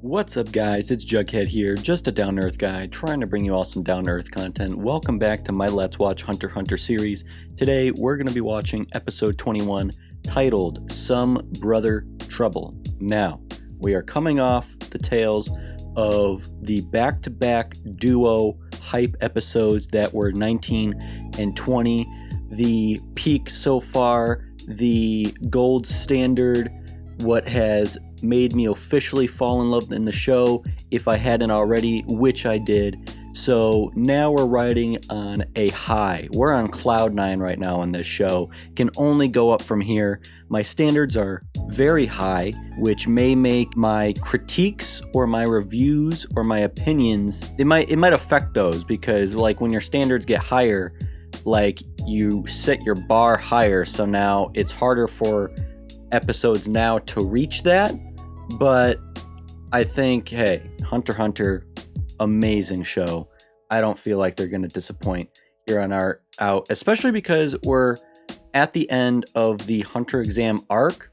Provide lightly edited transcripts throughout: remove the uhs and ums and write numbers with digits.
What's up guys, it's Jughead here, just a down-to-earth guy, trying to bring you all some down-to-earth content. Welcome back to my Let's Watch Hunter x Hunter series. Today we're going to be watching episode 21, titled Some Brother Trouble. Now, we are coming off the tails of the back-to-back duo hype episodes that were 19 and 20. The peak so far, the gold standard, what has made me officially fall in love in the show if I hadn't already, which I did. So now we're riding on a high. We're on cloud 9 right now on this show. Can only go up from here. My standards are very high, which may make my critiques or my reviews or my opinions, it might affect those, because like when your standards get higher, like you set your bar higher, so now it's harder for episodes now to reach that. But I think, hey, Hunter x Hunter, amazing show. I don't feel like they're going to disappoint here on our out, especially because we're at the end of the Hunter exam arc,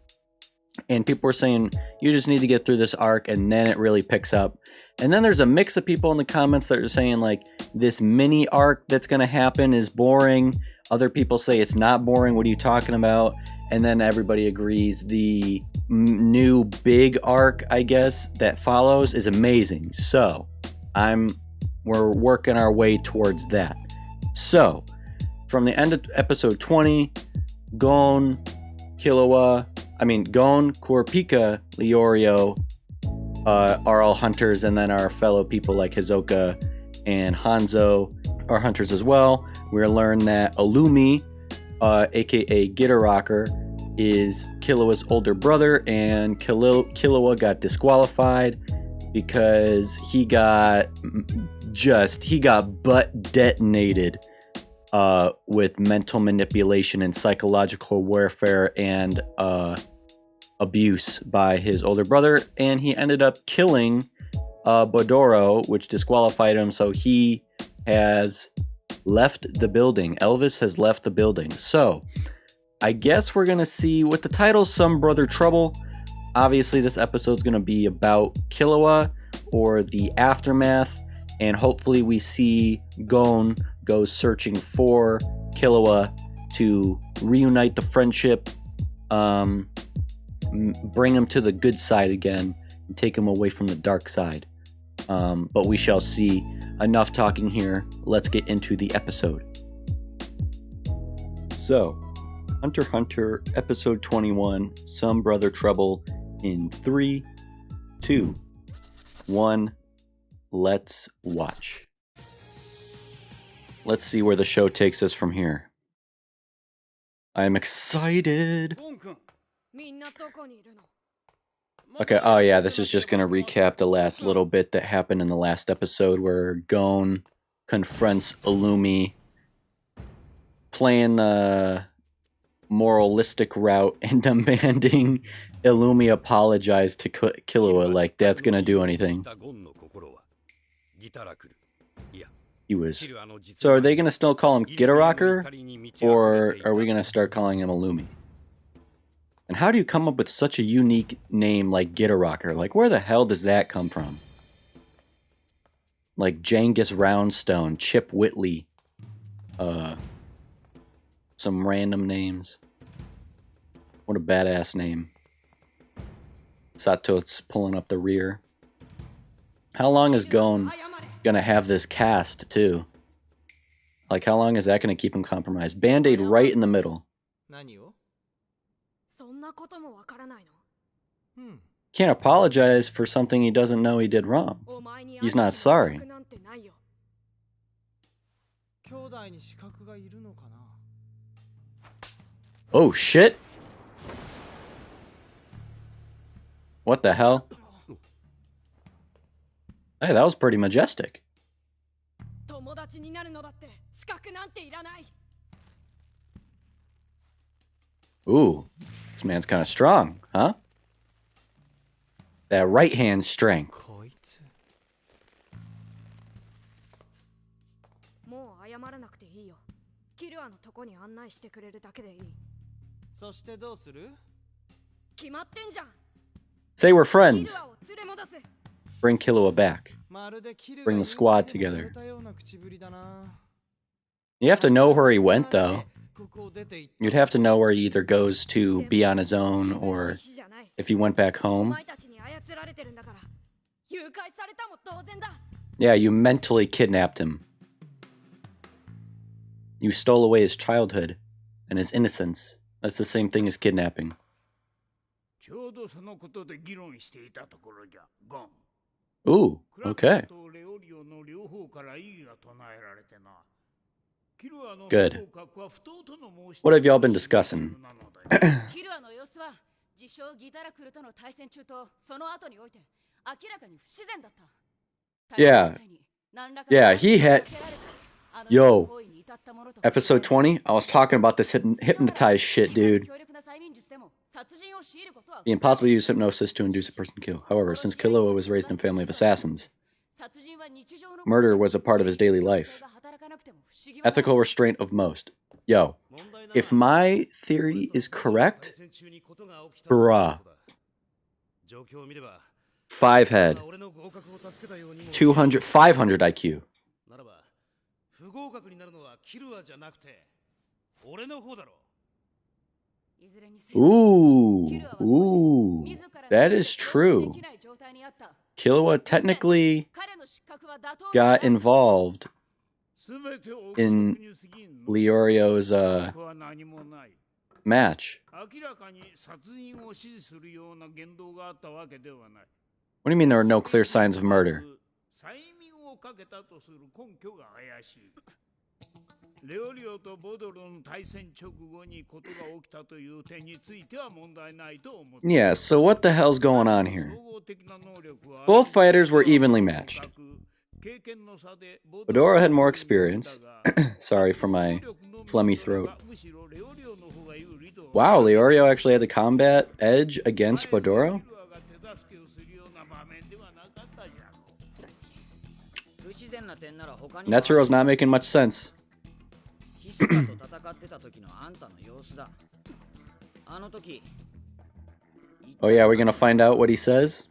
and people are saying you just need to get through this arc and then it really picks up. And then there's a mix of people in the comments that are saying like this mini arc that's going to happen is boring. Other people say it's not boring. What are you talking about? And then everybody agrees the new big arc, I guess, that follows is amazing. So we're working our way towards that. So from the end of episode 20, GON, Killua, Kurapika, Leorio are all hunters, and then our fellow people like Hisoka and Hanzo are hunters as well. We learn that Illumi, aka Gitterrocker, is Killua's older brother, and Killua got disqualified because he got butt detonated with mental manipulation and psychological warfare and abuse by his older brother, and he ended up killing Bodoro, which disqualified him, so he has left the building. Elvis has left the building. So I guess we're gonna see with the title Some Brother Trouble. Obviously this episode's gonna be about Killua or the aftermath, and hopefully we see GON go searching for Killua to reunite the friendship, bring him to the good side again, and take him away from the dark side. But we shall see. Enough talking here. Let's get into the episode. So, Hunter x Hunter, episode 21, Some Brother Trouble, in 3, 2, 1, let's watch. Let's see where the show takes us from here. I'm excited. Okay, oh yeah, this is just going to recap the last little bit that happened in the last episode where GON confronts Illumi, playing the moralistic route and demanding Illumi apologize to Killua, like that's going to do anything. So are they going to still call him Gitterrocker, or are we going to start calling him Illumi? And how do you come up with such a unique name like Gitterrocker? Like, where the hell does that come from? Like Genghis Roundstone, Chip Whitley, some random names. What a badass name. Satotz pulling up the rear. How long is GON gonna have this cast, too? Like, how long is that gonna keep him compromised? Band-Aid right in the middle. Can't apologize for something he doesn't know he did wrong. He's not sorry. Oh shit! What the hell? Hey, that was pretty majestic. Ooh, this man's kind of strong, huh? That right hand strength. Say we're friends. bring Killua back. Bring the squad together. You have to know where he went, though. You'd have to know where he either goes to be on his own, or if he went back home. Yeah, you mentally kidnapped him. You stole away his childhood and his innocence. That's the same thing as kidnapping. Ooh, okay. Good. What have y'all been discussing? Yeah. Yeah, he had... Yo. Episode 20? I was talking about this hypnotized shit, dude. Be impossible to use hypnosis to induce a person to kill. However, since Killua was raised in a family of assassins, murder was a part of his daily life. Ethical restraint of most. Yo, if my theory is correct, bruh. 5 head. 500 IQ. Ooh, that is true. Killua technically got involved in Leorio's match. What do you mean there are no clear signs of murder? Yeah, so what the hell's going on here? Both fighters were evenly matched. Podokea had more experience. Sorry for my phlegmy throat. Wow, Leorio actually had the combat edge against Podokea? Netsuro's not making much sense. Oh yeah, we're gonna find out what he says?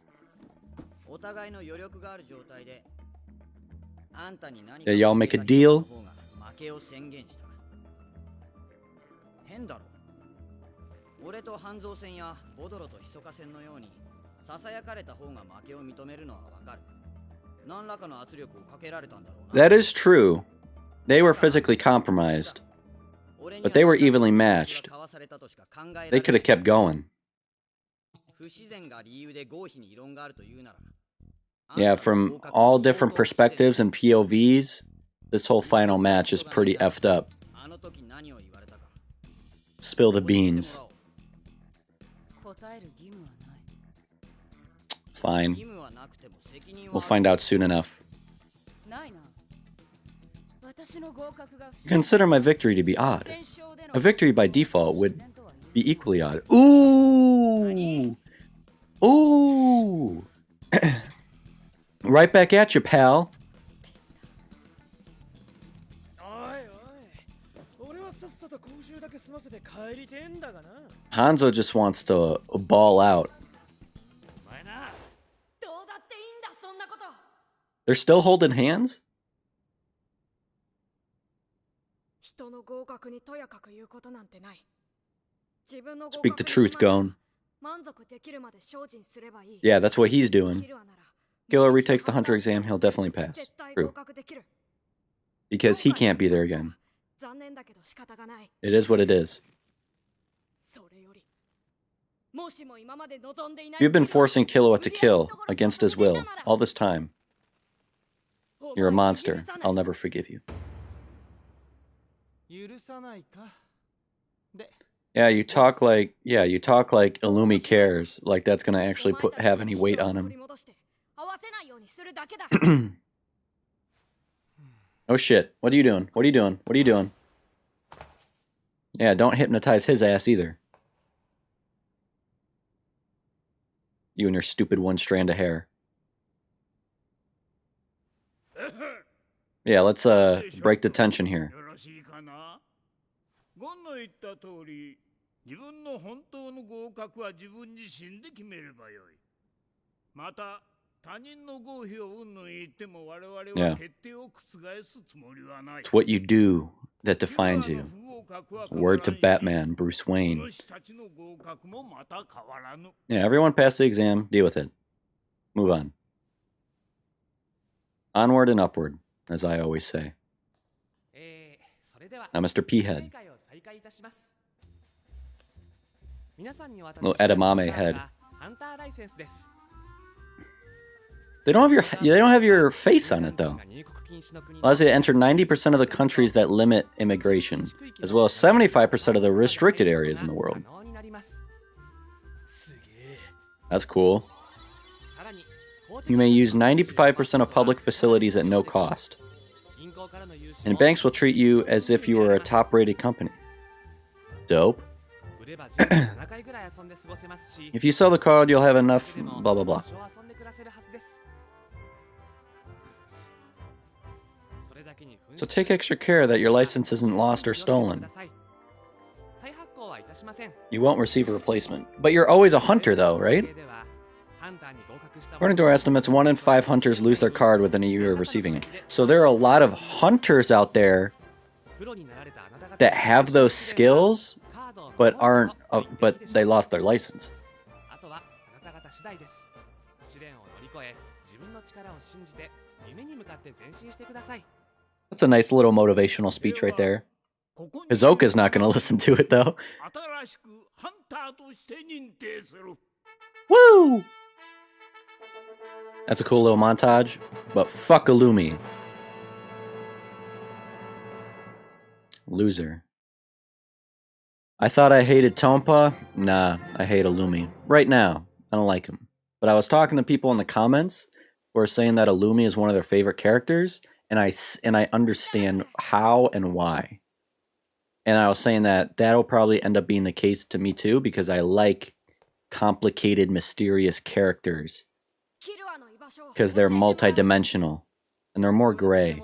Yeah, y'all make a deal? That is true. They were physically compromised, but they were evenly matched. They could have kept going. Yeah, from all different perspectives and POVs, this whole final match is pretty effed up. Spill the beans. Fine. We'll find out soon enough. Consider my victory to be odd. A victory by default would be equally odd. Ooh! Ooh! Right back at you, pal. Hanzo just wants to ball out. They're still holding hands? Speak the truth, GON. Yeah, that's what he's doing. Killua retakes the hunter exam, he'll definitely pass. True. Because he can't be there again. It is what it is. You've been forcing Killua to kill, against his will, all this time. You're a monster. I'll never forgive you. Yeah, you talk like Illumi cares. Like that's gonna actually have any weight on him. Oh shit. What are you doing? What are you doing? What are you doing? Yeah, don't hypnotize his ass either. You and your stupid one strand of hair. Yeah, let's break the tension here. Yeah. It's what you do that defines you. Word to Batman, Bruce Wayne. Yeah, everyone pass the exam, deal with it. Move on. Onward and upward, as I always say. Now, Mr. P-Head. Little edamame head. They don't have your face on it though. Allows you to enter 90% of the countries that limit immigration, as well as 75% of the restricted areas in the world. That's cool. You may use 95% of public facilities at no cost. And banks will treat you as if you were a top-rated company. Dope. If you sell the card, you'll have enough blah blah blah. So take extra care that your license isn't lost or stolen. You won't receive a replacement. But you're always a hunter though, right? According to our estimates, 1 in 5 hunters lose their card within a year of receiving it. So there are a lot of hunters out there that have those skills, but but they lost their license. That's a nice little motivational speech right there. Hisoka's not going to listen to it though. Woo! That's a cool little montage, but fuck Illumi. Loser. I thought I hated Tompa. Nah, I hate Illumi. Right now, I don't like him. But I was talking to people in the comments who are saying that Illumi is one of their favorite characters, and I understand how and why. And I was saying that that'll probably end up being the case to me too, because I like complicated, mysterious characters. Because they're multi-dimensional, and they're more gray.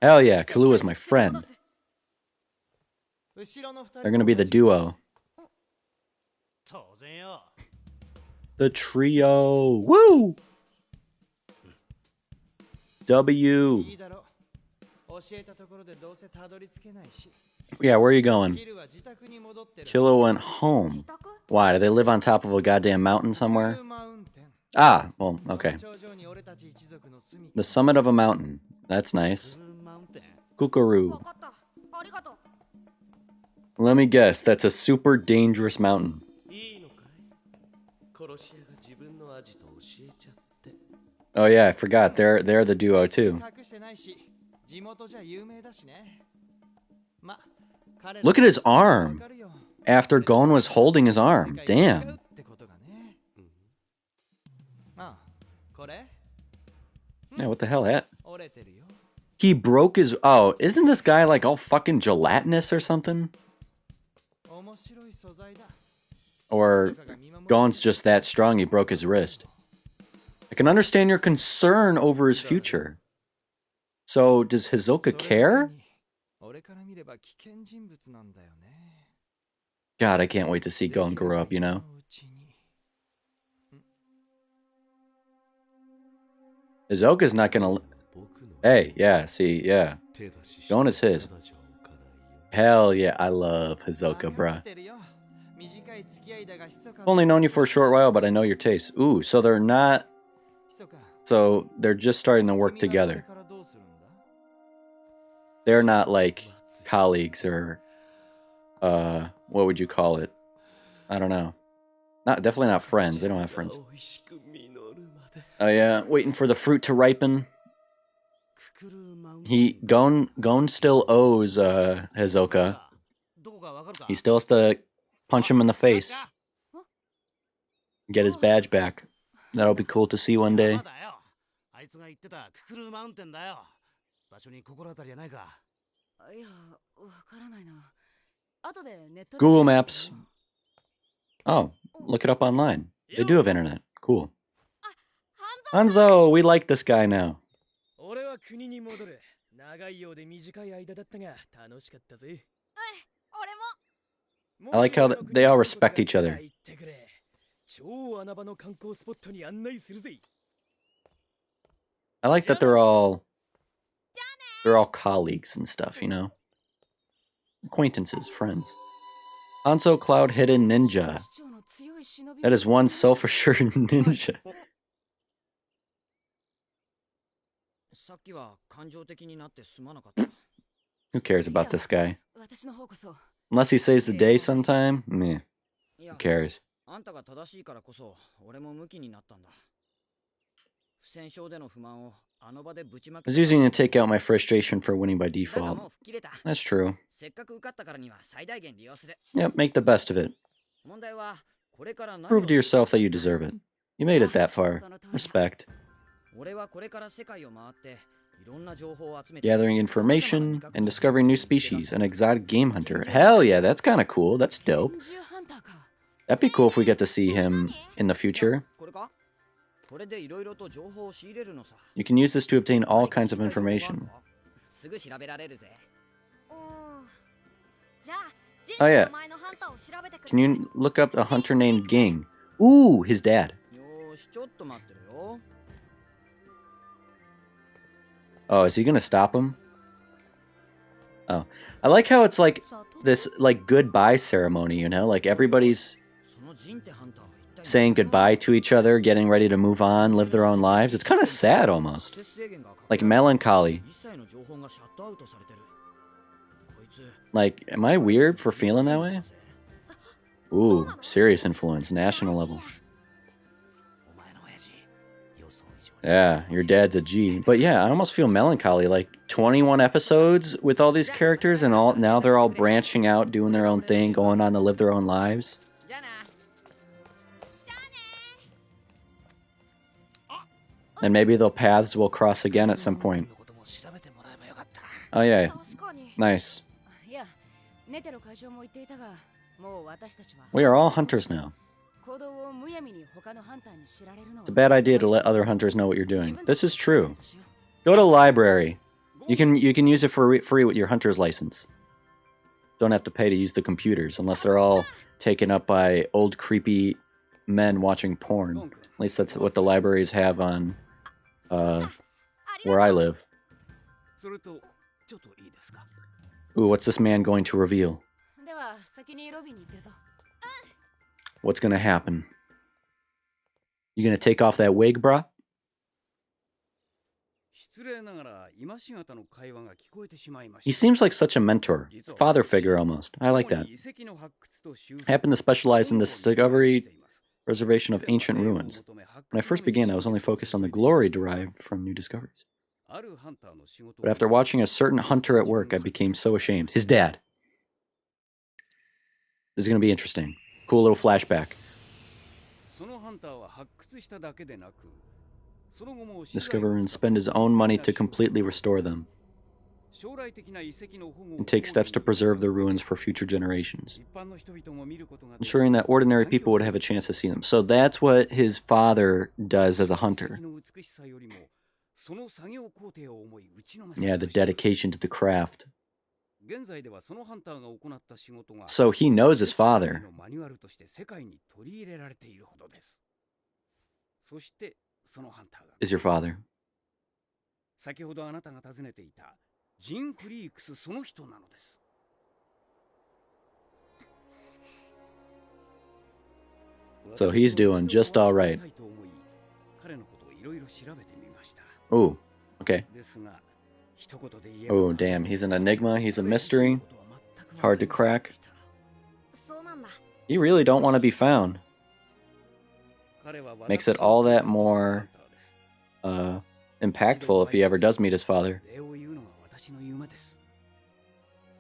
Hell yeah, Killua is my friend. They're gonna be the duo. The trio. Woo! W. Yeah, where are you going? Killua went home. Why? Do they live on top of a goddamn mountain somewhere? Ah, well, okay. The summit of a mountain. That's nice. Kukuroo. Let me guess, that's a super dangerous mountain. Oh yeah, I forgot. They're the duo too. Look at his arm. After Gon was holding his arm. Damn. Yeah, what the hell that? He broke his... Oh, isn't this guy like all fucking gelatinous or something? Or Gon's just that strong he broke his wrist. I can understand your concern over his future. So, does Hisoka care? God, I can't wait to see Gon grow up, you know? Hisoka's not gonna... Hey, yeah, see, yeah. Gon is his. Hell yeah, I love Hisoka, bruh. Only known you for a short while, but I know your taste. Ooh, so they're not... So, they're just starting to work together. They're not like colleagues or... what would you call it? I don't know. Definitely not friends. They don't have friends. Oh yeah, waiting for the fruit to ripen. Gon still owes Hisoka. He still has to punch him in the face. Get his badge back. That'll be cool to see one day. Google Maps. Oh, look it up online. They do have internet. Cool. Hanzo, we like this guy now. I like how they all respect each other. I like that they're all colleagues and stuff, you know? Acquaintances, friends. Hanzo Cloud Hidden Ninja. That is one self-assured ninja. Who cares about this guy? Unless he saves the day sometime, meh. Who cares? I was using it to take out my frustration for winning by default. That's true. Yep, make the best of it. Prove to yourself that you deserve it. You made it that far. Respect. Gathering information and discovering new species. An exotic game hunter. Hell yeah, that's kind of cool. That's dope. That'd be cool if we get to see him in the future. You can use this to obtain all kinds of information. Oh yeah. Can you look up a hunter named Ging? Ooh, his dad. Oh, is he gonna stop him? Oh. I like how it's like this like goodbye ceremony, you know? Like everybody's saying goodbye to each other, getting ready to move on, live their own lives. It's kind of sad almost. Like melancholy. Like, am I weird for feeling that way? Ooh, serious influence, national level. Yeah, your dad's a G. But yeah, I almost feel melancholy. Like 21 episodes with all these characters, and now they're all branching out, doing their own thing, going on to live their own lives. And maybe their paths will cross again at some point. Oh yeah, nice. We are all hunters now. It's a bad idea to let other hunters know what you're doing. This is true. Go to the library. You can use it for free with your hunter's license. Don't have to pay to use the computers unless they're all taken up by old creepy men watching porn. At least that's what the libraries have on where I live. Ooh, what's this man going to reveal? What's gonna happen? You gonna take off that wig, bruh? He seems like such a mentor. Father figure almost. I like that. I happen to specialize in the discovery preservation of ancient ruins. When I first began, I was only focused on the glory derived from new discoveries. But after watching a certain hunter at work, I became so ashamed. His dad. This is going to be interesting. Cool little flashback. Discover and spend his own money to completely restore them. And take steps to preserve the ruins for future generations. Ensuring that ordinary people would have a chance to see them. So that's what his father does as a hunter. Yeah, the dedication to the craft. So he knows his father. Is your father. So he's doing just all right. Ooh, okay. Oh, damn, he's an enigma, he's a mystery. Hard to crack. You really don't want to be found. Makes it all that more impactful if he ever does meet his father.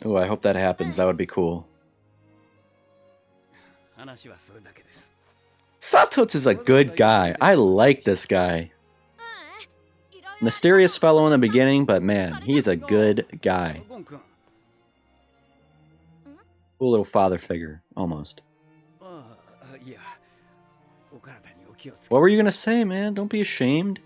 Ooh, I hope that happens. That would be cool. Satotz is a good guy. I like this guy. Mysterious fellow in the beginning, but man, he's a good guy. Cool little father figure, almost. What were you gonna say, man? Don't be ashamed.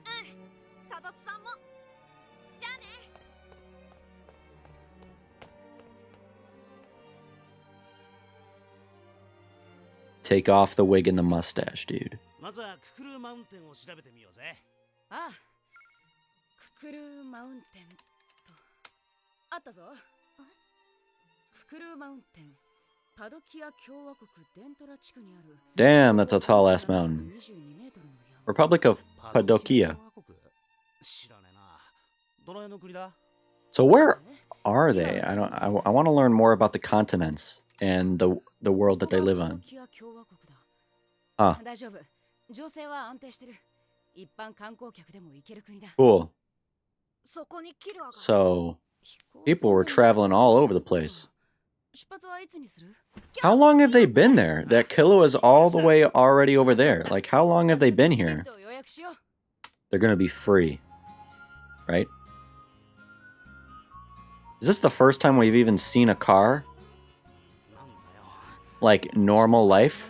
Take off the wig and the mustache, dude. まずはククルーマウンテンを調べてみようぜ。ああ、ククルーマウンテンとあったぞ。ククルーマウンテン、パドキア共和国デントラ地区にある。Damn, that's a tall ass mountain. Republic of Podokea. So where are they? I want to learn more about the continents and the world that they live on. Huh. Cool. So people were traveling all over the place. How long have they been there? That Killua is all the way already over there. Like, how long have they been here? They're gonna be free, right? Is this the first time we've even seen a car? Like, normal life?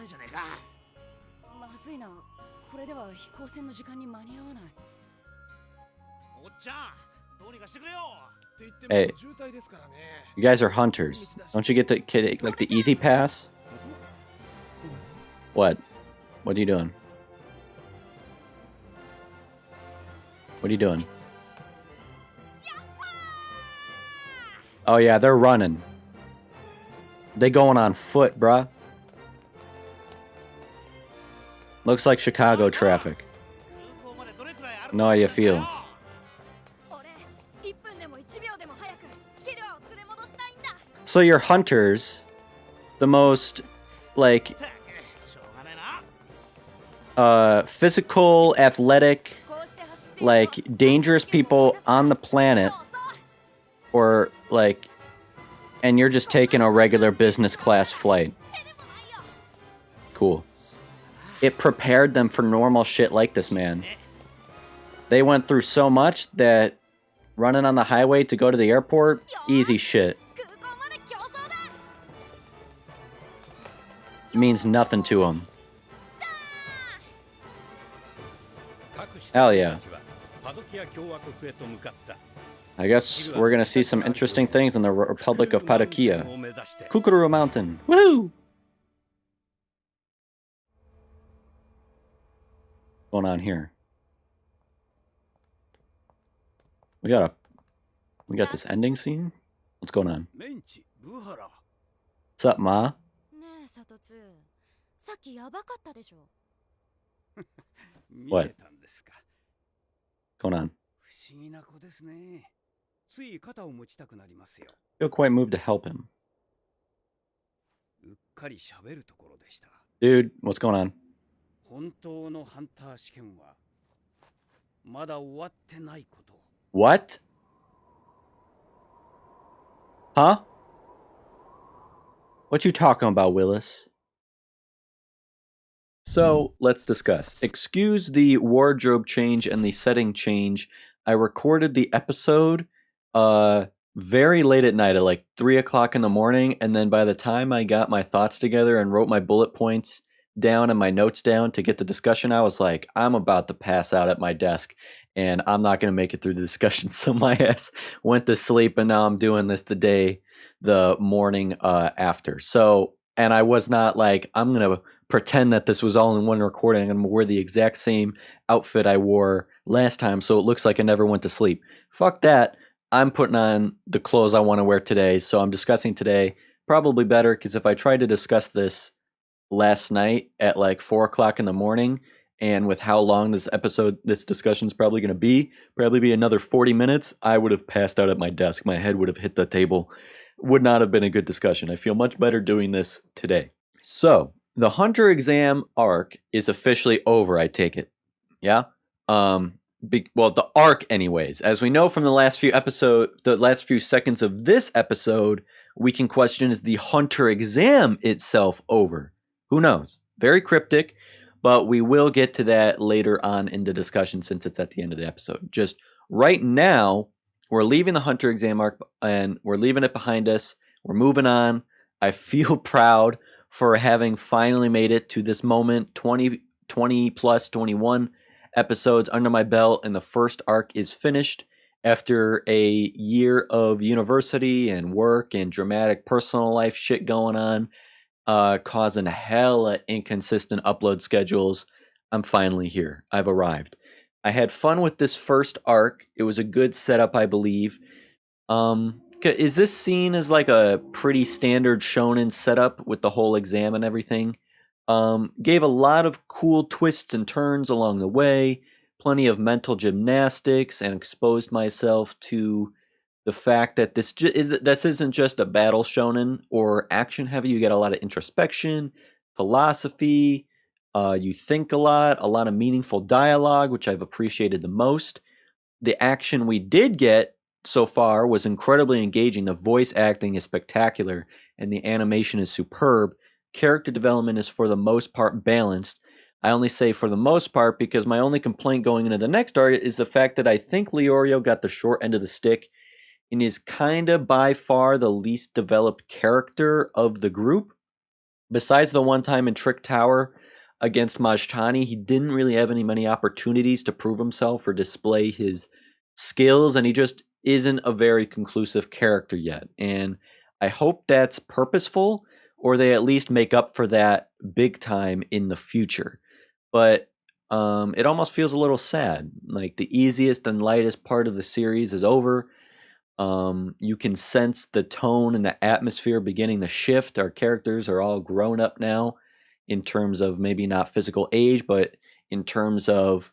Hey, you guys are hunters. Don't you get the like the easy pass? What? What are you doing? What are you doing? Oh yeah, they're running. They going on foot, bruh. Looks like Chicago traffic. Know how you feel. So you're hunters, the most, like, physical, athletic, like, dangerous people on the planet, or, like, and you're just taking a regular business class flight. Cool. It prepared them for normal shit like this, man. They went through so much that running on the highway to go to the airport, easy shit. Means nothing to them. Hell yeah. I guess we're gonna see some interesting things in the Republic of Podokea. Kukuroo Mountain. Woo! What's going on here? We got this ending scene? What's going on? What's up, Ma? What? What's going on? Feel quite moved to help him. Dude, what's going on? What? Huh? What you talking about, Willis? So, let's discuss. Excuse the wardrobe change and the setting change. I recorded the episode very late at night at like 3 o'clock in the morning, and then by the time I got my thoughts together and wrote my bullet points down and my notes down to get the discussion, I was like, I'm about to pass out at my desk, and I'm not going to make it through the discussion, so my ass went to sleep, and now I'm doing this the morning after. So, and I was not like, I'm going to pretend that this was all in one recording. I'm going to wear the exact same outfit I wore last time, so it looks like I never went to sleep. Fuck that. I'm putting on the clothes I want to wear today, so I'm discussing today. Probably better, because if I tried to discuss this last night at like 4 o'clock in the morning, and with how long this discussion is probably going to be another 40 minutes, I would have passed out at my desk. My head would have hit the table. Would not have been a good discussion. I feel much better doing this today. So, the Hunter exam arc is officially over, I take it. Yeah? Well, the arc anyways. As we know from the last few seconds of this episode, we can question, is the Hunter exam itself over? Who knows? Very cryptic, but we will get to that later on in the discussion since it's at the end of the episode. Just right now, we're leaving the Hunter exam arc and we're leaving it behind us. We're moving on. I feel proud for having finally made it to this moment. 21 episodes under my belt, and the first arc is finished after a year of university and work and dramatic personal life shit going on. causing hella inconsistent upload schedules, I'm finally here. I've arrived. I had fun with this first arc. It was a good setup, I believe. Is this seen as like a pretty standard shonen setup with the whole exam and everything? Gave a lot of cool twists and turns along the way, plenty of mental gymnastics, and exposed myself to the fact that this isn't just a battle shonen or action heavy. You get a lot of introspection, philosophy. You think a lot of meaningful dialogue, which I've appreciated the most. The action we did get so far was incredibly engaging. The voice acting is spectacular, and the animation is superb. Character development is for the most part balanced. I only say for the most part because my only complaint going into the next arc is the fact that I think Leorio got the short end of the stick and is kind of by far the least developed character of the group. Besides the one time in Trick Tower against Majtani, he didn't really have many opportunities to prove himself or display his skills, and he just isn't a very conclusive character yet. And I hope that's purposeful, or they at least make up for that big time in the future. But it almost feels a little sad. Like the easiest and lightest part of the series is over. You can sense the tone and the atmosphere beginning to shift. Our characters are all grown up now in terms of maybe not physical age, but in terms of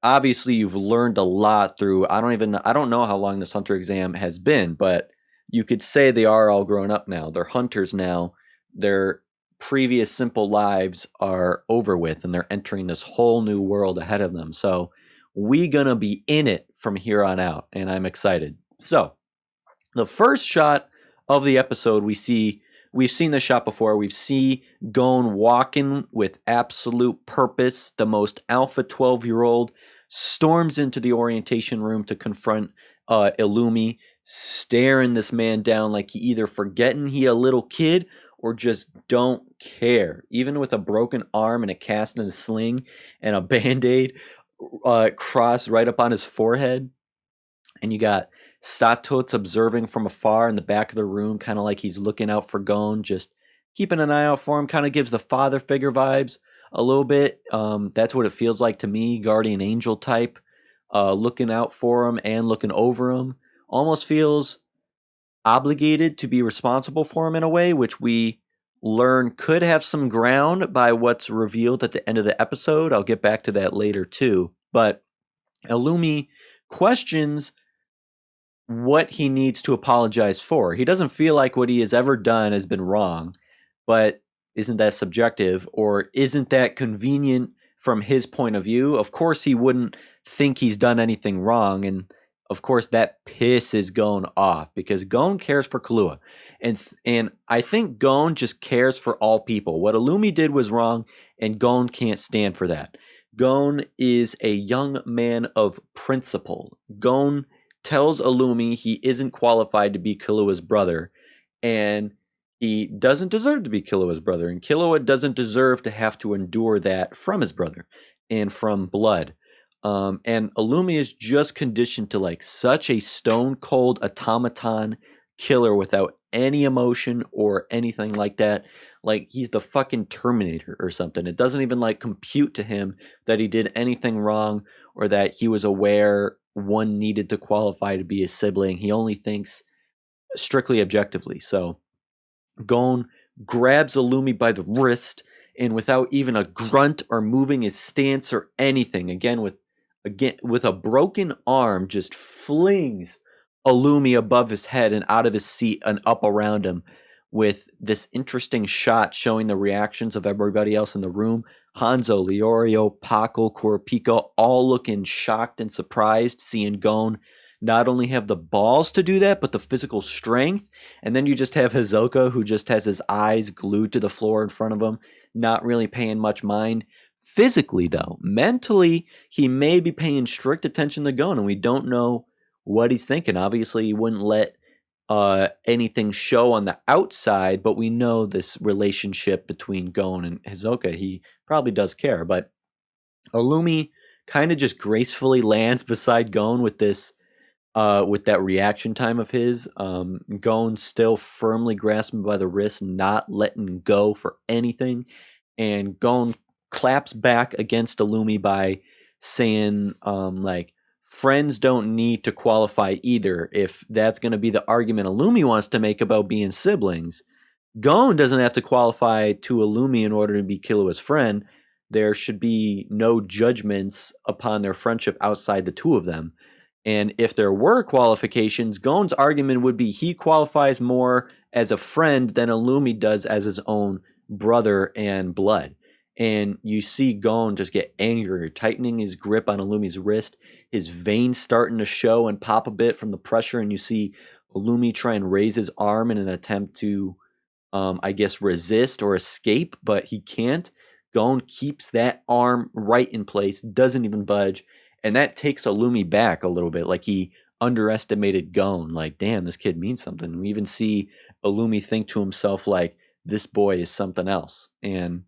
obviously you've learned a lot through, I don't know how long this hunter exam has been, but you could say they are all grown up now. They're hunters now. Their previous simple lives are over with and they're entering this whole new world ahead of them. So we gonna be in it from here on out, and I'm excited. So the first shot of the episode we've seen this shot before. We've seen Gon walking with absolute purpose. The most alpha 12-year-old storms into the orientation room to confront Illumi, staring this man down like he either forgetting he a little kid or just don't care. Even with a broken arm and a cast in a sling and a band-aid cross right up on his forehead. And you got Satotz observing from afar in the back of the room, kind of like he's looking out for Gon, just keeping an eye out for him. Kind of gives the father figure vibes a little bit. That's what it feels like to me, guardian angel type, looking out for him and looking over him. Almost feels obligated to be responsible for him in a way, which we learn could have some ground by what's revealed at the end of the episode. I'll get back to that later too. But Illumi questions what he needs to apologize for. He doesn't feel like what he has ever done has been wrong, but isn't that subjective, or isn't that convenient from his point of view? Of course he wouldn't think he's done anything wrong, and of course that pisses Gon off because Gon cares for Killua. And I think Gon just cares for all people. What Illumi did was wrong, and Gon can't stand for that. Gon is a young man of principle. Gon tells Illumi he isn't qualified to be Killua's brother, and he doesn't deserve to be Killua's brother, and Killua doesn't deserve to have to endure that from his brother and from blood. And Illumi is just conditioned to like such a stone cold automaton killer without any emotion or anything like that. Like he's the fucking Terminator or something. It doesn't even like compute to him that he did anything wrong or that he was aware one needed to qualify to be his sibling. He only thinks strictly objectively. So Gon grabs Illumi by the wrist and without even a grunt or moving his stance or anything, again with a broken arm, just flings Illumi above his head and out of his seat and up around him with this interesting shot showing the reactions of everybody else in the room. Hanzo, Leorio, Pokkle, Kurapika, all looking shocked and surprised seeing Gon not only have the balls to do that, but the physical strength. And then you just have Hisoka, who just has his eyes glued to the floor in front of him, not really paying much mind. Physically, though, mentally, he may be paying strict attention to Gon, and we don't know what he's thinking. Obviously, he wouldn't let anything show on the outside, but we know this relationship between Gon and Hisoka. He probably does care, but Illumi kind of just gracefully lands beside Gon with this with that reaction time of his. Gon still firmly grasping by the wrist, not letting go for anything. And Gon claps back against Illumi by saying, like, friends don't need to qualify either. If that's going to be the argument Illumi wants to make about being siblings, Gon doesn't have to qualify to Illumi in order to be Killua's friend. There should be no judgments upon their friendship outside the two of them. And if there were qualifications, Gon's argument would be he qualifies more as a friend than Illumi does as his own brother and blood. And you see Gon just get angrier, tightening his grip on Illumi's wrist. His veins starting to show and pop a bit from the pressure. And you see Illumi try and raise his arm in an attempt to, I guess, resist or escape, but he can't. Gon keeps that arm right in place, doesn't even budge. And that takes Illumi back a little bit, like he underestimated Gon. Like, damn, this kid means something. We even see Illumi think to himself, like, this boy is something else. And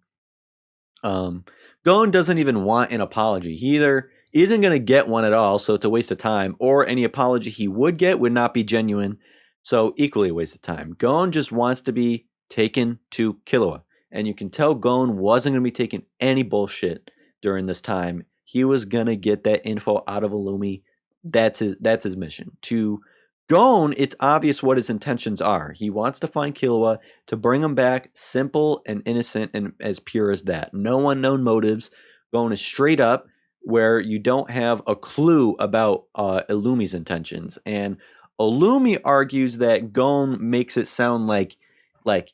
Gon doesn't even want an apology. He either isn't going to get one at all, so it's a waste of time, or any apology he would get would not be genuine, so equally a waste of time. Gon just wants to be taken to Killua. And you can tell Gon wasn't going to be taking any bullshit during this time. He was going to get that info out of Illumi. That's his mission. To Gon, it's obvious what his intentions are. He wants to find Killua, to bring him back, simple and innocent and as pure as that. No unknown motives. Gon is straight up, where you don't have a clue about Illumi's intentions. And Illumi argues that Gon makes it sound like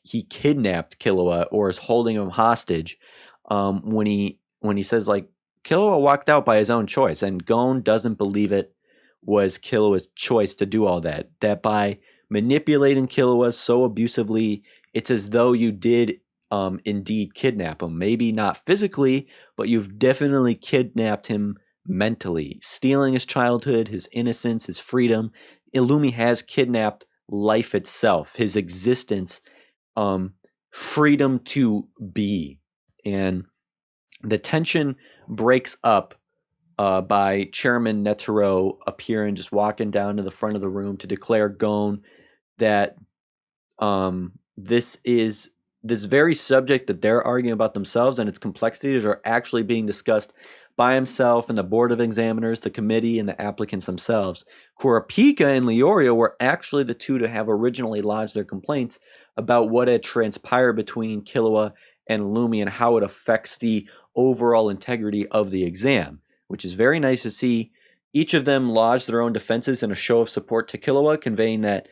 he kidnapped Killua or is holding him hostage when he says, like, Killua walked out by his own choice, and Gon doesn't believe it was Killua's choice to do all that. That by manipulating Killua so abusively, it's as though you did indeed kidnap him. Maybe not physically, but you've definitely kidnapped him mentally, stealing his childhood, his innocence, his freedom. Illumi has kidnapped life itself, his existence, freedom to be. And the tension breaks up by Chairman Netero appearing, just walking down to the front of the room to declare Gon that this very subject that they're arguing about themselves and its complexities are actually being discussed by himself and the Board of Examiners, the committee, and the applicants themselves. Kurapika and Leorio were actually the two to have originally lodged their complaints about what had transpired between Killua and Illumi and how it affects the overall integrity of the exam, which is very nice to see. Each of them lodged their own defenses in a show of support to Killua, conveying that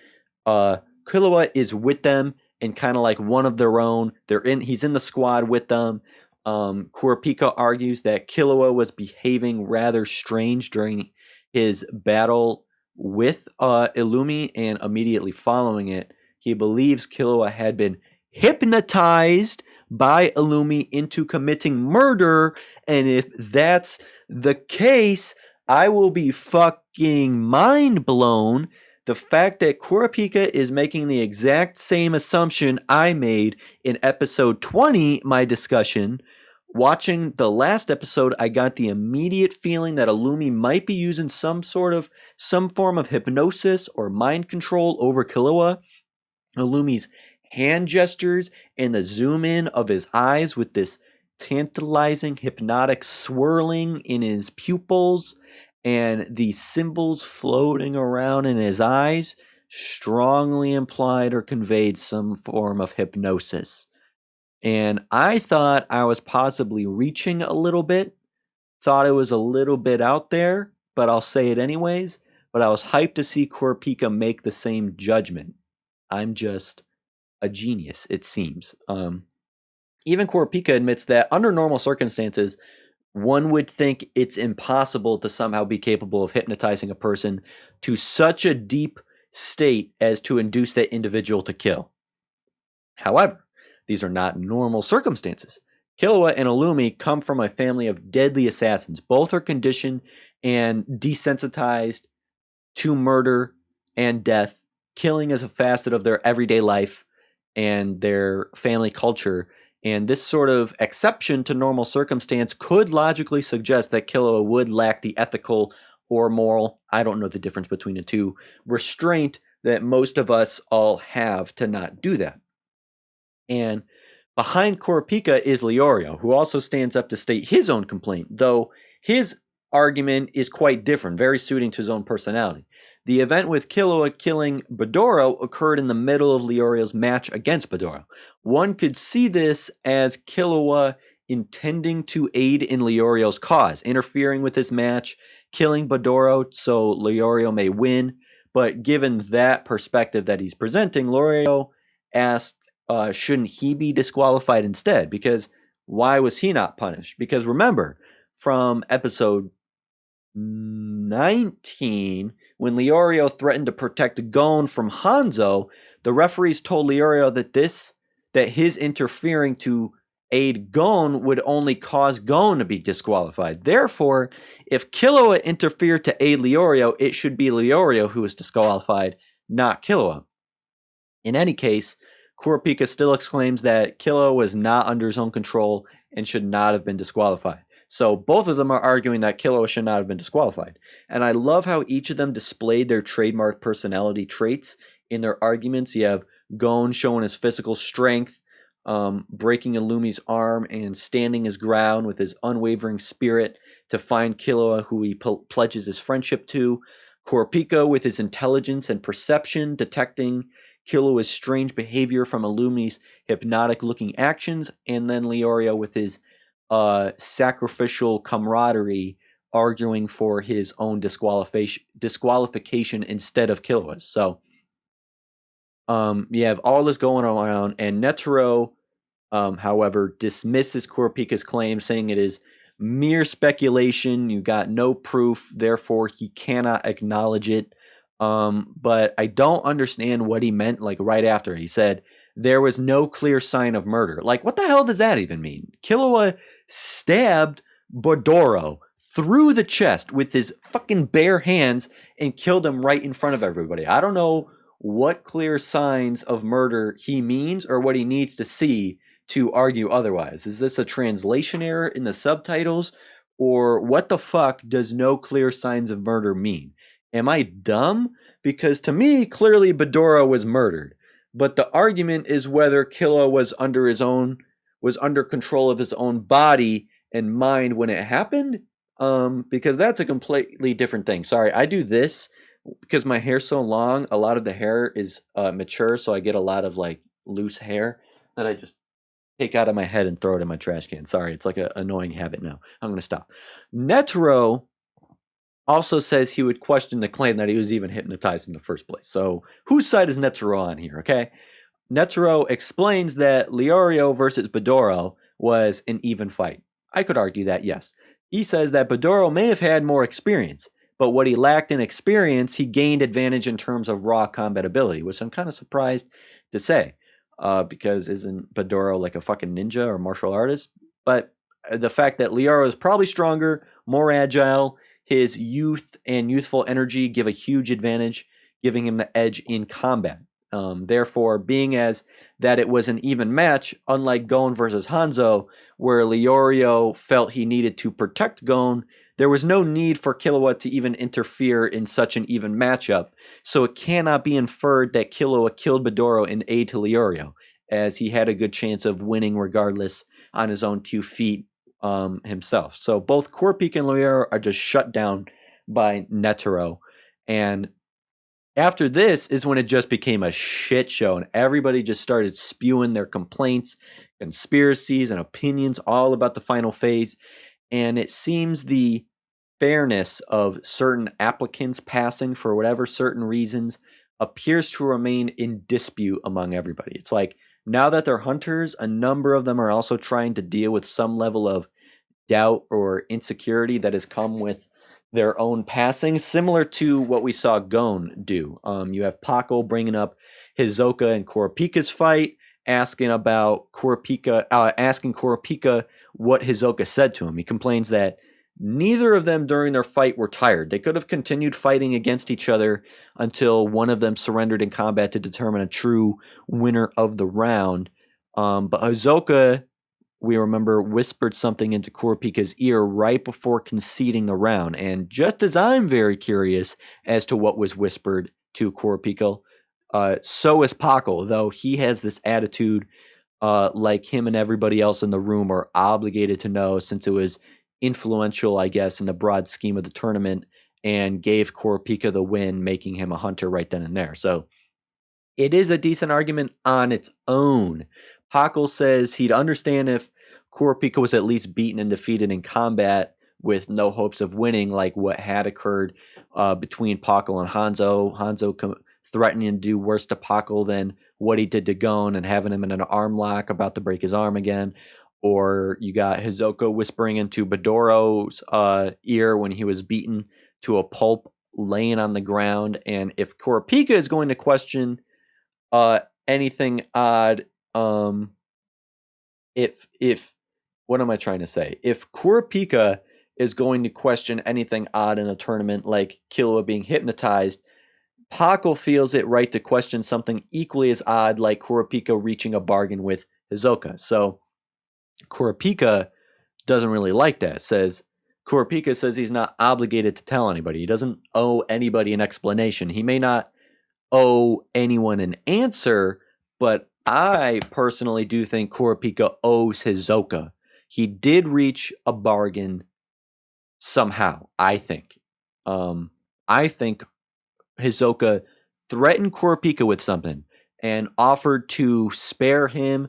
Killua is with them and kind of like one of their own. He's in the squad with them. Kurapika argues that Killua was behaving rather strange during his battle with Illumi, and immediately following it, he believes Killua had been hypnotized by Illumi into committing murder, and if that's the case, I will be fucking mind blown. The fact that Kurapika is making the exact same assumption I made in episode 20, my discussion. Watching the last episode, I got the immediate feeling that Illumi might be using some form of hypnosis or mind control over Killua. Illumi's hand gestures and the zoom in of his eyes with this tantalizing hypnotic swirling in his pupils and these symbols floating around in his eyes strongly implied or conveyed some form of hypnosis. And I thought I was possibly reaching a little bit, thought it was a little bit out there, but I'll say it anyways. But I was hyped to see Kurapika make the same judgment. I'm just a genius, it seems. Even Kurapika admits that under normal circumstances, one would think it's impossible to somehow be capable of hypnotizing a person to such a deep state as to induce that individual to kill. However, these are not normal circumstances. Killua and Illumi come from a family of deadly assassins. Both are conditioned and desensitized to murder and death. Killing is a facet of their everyday life and their family culture. And this sort of exception to normal circumstance could logically suggest that Killua would lack the ethical or moral, I don't know the difference between the two, restraint that most of us all have to not do that. And behind Kurapika is Leorio, who also stands up to state his own complaint, though his argument is quite different, very suiting to his own personality. The event with Killua killing Bedoro occurred in the middle of Leorio's match against Bedoro. One could see this as Killua intending to aid in Leorio's cause, interfering with his match, killing Bedoro so Leorio may win. But given that perspective that he's presenting, Leorio asked, shouldn't he be disqualified instead? Because why was he not punished? Because remember, from episode 19, when Leorio threatened to protect Gon from Hanzo, the referees told Leorio that his interfering to aid Gon would only cause Gon to be disqualified. Therefore, if Killua interfered to aid Leorio, it should be Leorio who was disqualified, not Killua. In any case, Kurapika still exclaims that Killua was not under his own control and should not have been disqualified. So both of them are arguing that Killua should not have been disqualified. And I love how each of them displayed their trademark personality traits in their arguments. You have Gon showing his physical strength, breaking Illumi's arm and standing his ground with his unwavering spirit to find Killua, who he pledges his friendship to. Kurapika with his intelligence and perception, detecting Killua's strange behavior from Illumi's hypnotic-looking actions. And then Leorio with his sacrificial camaraderie, arguing for his own disqualification instead of Killua's. So you have all this going around, and Netero, however, dismisses Kurapika's claim, saying it is mere speculation. You got no proof, therefore he cannot acknowledge it. But I don't understand what he meant. Like right after he said there was no clear sign of murder. Like, what the hell does that even mean? Killua stabbed Bedoro through the chest with his fucking bare hands and killed him right in front of everybody. I don't know what clear signs of murder he means or what he needs to see to argue otherwise. Is this a translation error in the subtitles? Or what the fuck does no clear signs of murder mean? Am I dumb? Because to me, clearly Bedoro was murdered. But the argument is whether Killua was under control of his own body and mind when it happened. Because that's a completely different thing. Sorry, I do this because my hair's so long. A lot of the hair is mature, so I get a lot of like loose hair that I just take out of my head and throw it in my trash can. Sorry, it's like an annoying habit now. I'm going to stop. Netero also says he would question the claim that he was even hypnotized in the first place. So whose side is Netero on here, okay? Netero explains that Leorio versus Bedoro was an even fight. I could argue that, yes. He says that Bedoro may have had more experience, but what he lacked in experience, he gained advantage in terms of raw combat ability, which I'm kind of surprised to say, because isn't Bedoro like a fucking ninja or martial artist? But the fact that Leorio is probably stronger, more agile, his youth and youthful energy give a huge advantage, giving him the edge in combat. Therefore, being as that it was an even match, unlike Gon versus Hanzo, where Leorio felt he needed to protect Gon, there was no need for Killua to even interfere in such an even matchup, so it cannot be inferred that Killua killed Bedoro in aid to Leorio, as he had a good chance of winning regardless on his own 2 feet himself. So both Kurapika and Leorio are just shut down by Netero, and after this is when it just became a shit show, and everybody just started spewing their complaints, conspiracies, and opinions all about the final phase. And it seems the fairness of certain applicants passing for whatever certain reasons appears to remain in dispute among everybody. It's like, now that they're hunters, a number of them are also trying to deal with some level of doubt or insecurity that has come with their own passing, similar to what we saw Gon do. You have Pokkle bringing up Hisoka and Kurapika's fight, asking Kurapika what Hisoka said to him. He complains that neither of them during their fight were tired. They could have continued fighting against each other until one of them surrendered in combat to determine a true winner of the round. But Hisoka we remember, whispered something into Kurapika's ear right before conceding the round. And just as I'm very curious as to what was whispered to Kurapika, so is Pokkle, though he has this attitude like him and everybody else in the room are obligated to know, since it was influential, I guess, in the broad scheme of the tournament and gave Kurapika the win, making him a hunter right then and there. So it is a decent argument on its own. Pokkle says he'd understand if Kurapika was at least beaten and defeated in combat with no hopes of winning, like what had occurred between Pokkle and Hanzo. Hanzo threatening to do worse to Pokkle than what he did to Gon and having him in an arm lock about to break his arm again. Or you got Hisoka whispering into Badoro's ear when he was beaten to a pulp laying on the ground. And if Kurapika is going to question anything odd, if what am I trying to say? If Kurapika is going to question anything odd in a tournament like Killua being hypnotized, Pokkle feels it right to question something equally as odd like Kurapika reaching a bargain with Hisoka. So Kurapika doesn't really like that. Kurapika says he's not obligated to tell anybody. He doesn't owe anybody an explanation. He may not owe anyone an answer, but I personally do think Kurapika owes Hisoka. He did reach a bargain somehow, I think. I think Hisoka threatened Kurapika with something and offered to spare him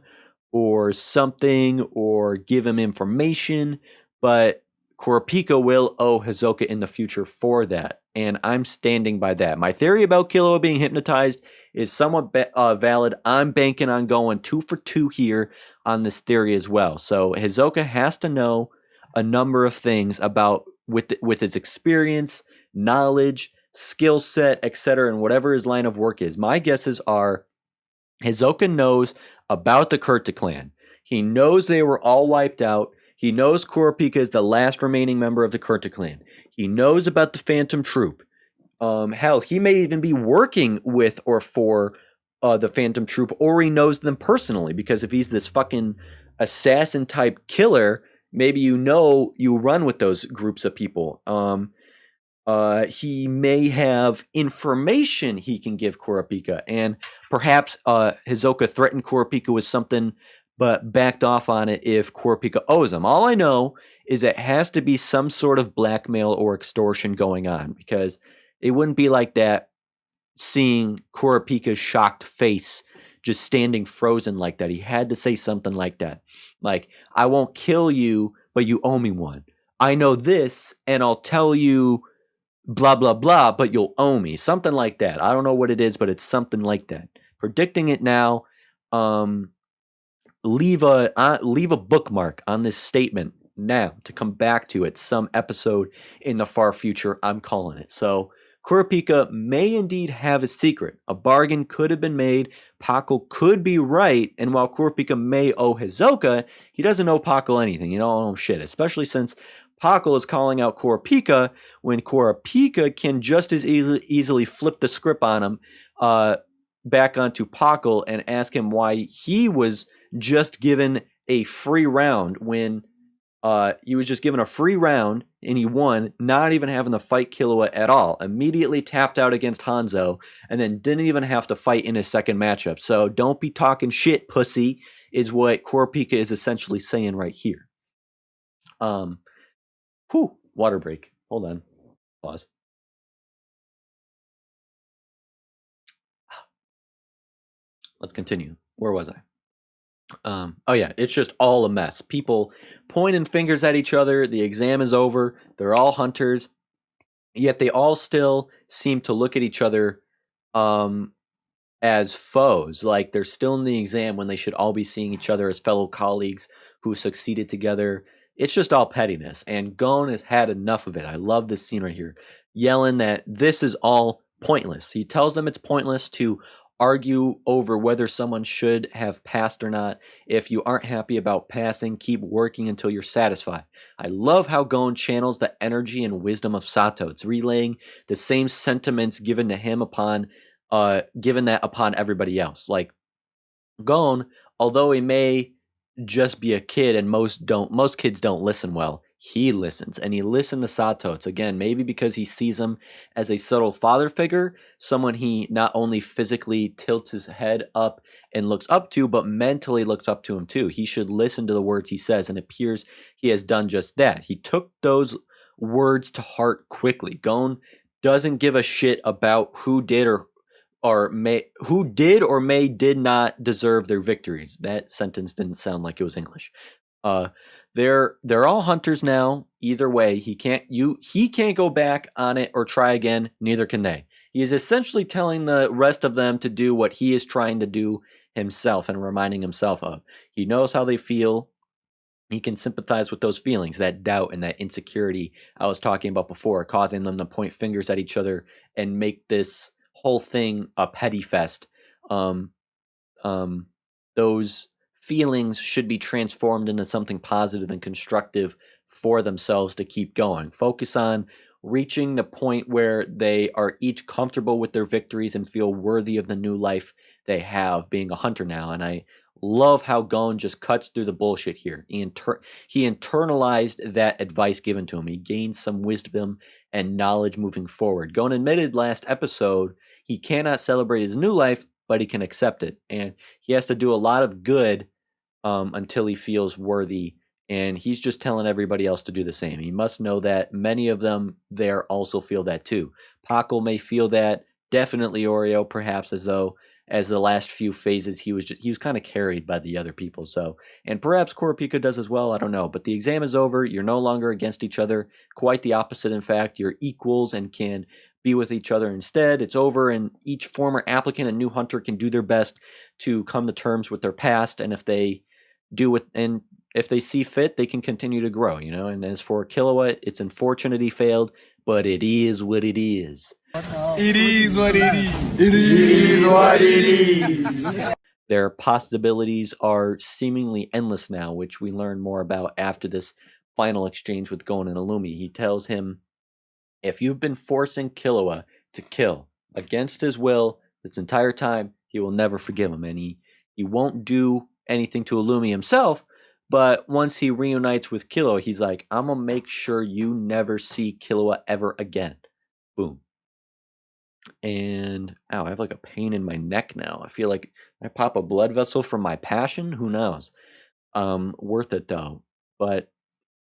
or something or give him information, but Kurapika will owe Hisoka in the future for that, and I'm standing by that. My theory about Killua being hypnotized is somewhat valid. I'm banking on going 2 for 2 here on this theory as well. So Hisoka has to know a number of things about with his experience, knowledge, skill set, etc., and whatever his line of work is. My guesses are Hisoka knows about the Kurta clan. He knows they were all wiped out. He knows Kurapika is the last remaining member of the Kurta clan. He knows about the Phantom Troop. Hell, he may even be working with or for the Phantom Troop, or he knows them personally, because if he's this fucking assassin-type killer, maybe you run with those groups of people. He may have information he can give Kurapika, and perhaps Hisoka threatened Kurapika with something but backed off on it if Kurapika owes him. All I know is it has to be some sort of blackmail or extortion going on, because it wouldn't be like that seeing Kurapika's shocked face just standing frozen like that. He had to say something like that. Like, I won't kill you, but you owe me one. I know this, and I'll tell you blah, blah, blah, but you'll owe me. Something like that. I don't know what it is, but it's something like that. Predicting it now, leave a bookmark on this statement now to come back to it some episode in the far future. I'm calling it. So Kurapika may indeed have a secret. A bargain could have been made. Pokkle could be right. And while Kurapika may owe Hisoka, he doesn't owe Pokkle anything. You don't owe him shit. Especially since Pokkle is calling out Kurapika when Kurapika can just as easily flip the script on him back onto Pokkle and ask him why he was just given a free round when he was just given a free round and he won, not even having to fight Killua at all. Immediately tapped out against Hanzo and then didn't even have to fight in his second matchup. So don't be talking shit, pussy, is what Kurapika is essentially saying right here. Water break. Hold on. Pause. Let's continue. Where was I? Oh yeah, it's just all a mess. People pointing fingers at each other. The exam is over. They're all hunters, yet they all still seem to look at each other as foes. Like they're still in the exam when they should all be seeing each other as fellow colleagues who succeeded together. It's just all pettiness, and Gon has had enough of it. I love this scene right here, yelling that this is all pointless. He tells them it's pointless to argue over whether someone should have passed or not. If you aren't happy about passing, keep working until you're satisfied. I love how Gon channels the energy and wisdom of Satotz, relaying the same sentiments given to him upon everybody else. Like Gon, although he may just be a kid, and most kids don't listen well. He listens, and he listened to Satotz again, maybe because he sees him as a subtle father figure, someone he not only physically tilts his head up and looks up to, but mentally looks up to him too. He should listen to the words he says, and it appears he has done just that. He took those words to heart quickly. Gon doesn't give a shit about who did or may did not deserve their victories. That sentence didn't sound like it was English. They're all hunters now. Either way, he can't go back on it or try again. Neither can they. He is essentially telling the rest of them to do what he is trying to do himself and reminding himself of. He knows how they feel. He can sympathize with those feelings, that doubt and that insecurity I was talking about before, causing them to point fingers at each other and make this whole thing a petty fest. Those feelings should be transformed into something positive and constructive for themselves to keep going. Focus on reaching the point where they are each comfortable with their victories and feel worthy of the new life they have being a hunter now. And I love how Gon just cuts through the bullshit here. He internalized that advice given to him. He gained some wisdom and knowledge moving forward. Gon admitted last episode he cannot celebrate his new life, but he can accept it. And he has to do a lot of good until he feels worthy. And he's just telling everybody else to do the same. He must know that many of them there also feel that too. Pokkle may feel that. Definitely Leorio, perhaps, as the last few phases he was kind of carried by the other people. So, and perhaps Kurapika does as well. I don't know. But the exam is over. You're no longer against each other. Quite the opposite. In fact, you're equals and can be with each other instead. It's over, and each former applicant and new hunter can do their best to come to terms with their past. And if they do it, and if they see fit, they can continue to grow. And as for Killua, it's unfortunate he failed, but it is what it is. It is what it is. It is what it is. Their possibilities are seemingly endless now, which we learn more about after this final exchange with Gon and Illumi. He tells him, if you've been forcing Killua to kill against his will this entire time, he will never forgive him. And he won't do anything to Illumi himself, but once he reunites with Killua, he's like, I'm going to make sure you never see Killua ever again. Boom. And, ow, I have like a pain in my neck now. I feel like I pop a blood vessel from my passion. Who knows? Worth it though. But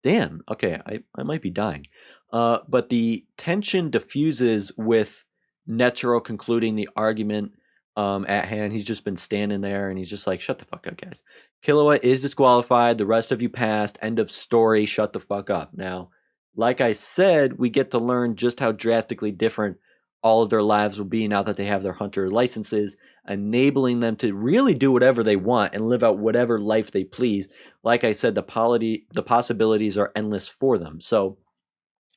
damn, okay, I might be dying. But the tension diffuses with Netero concluding the argument at hand. He's just been standing there and he's just like, shut the fuck up, guys. Killua is disqualified. The rest of you passed. End of story. Shut the fuck up. Now, like I said, we get to learn just how drastically different all of their lives will be now that they have their hunter licenses, enabling them to really do whatever they want and live out whatever life they please. Like I said, the possibilities are endless for them. So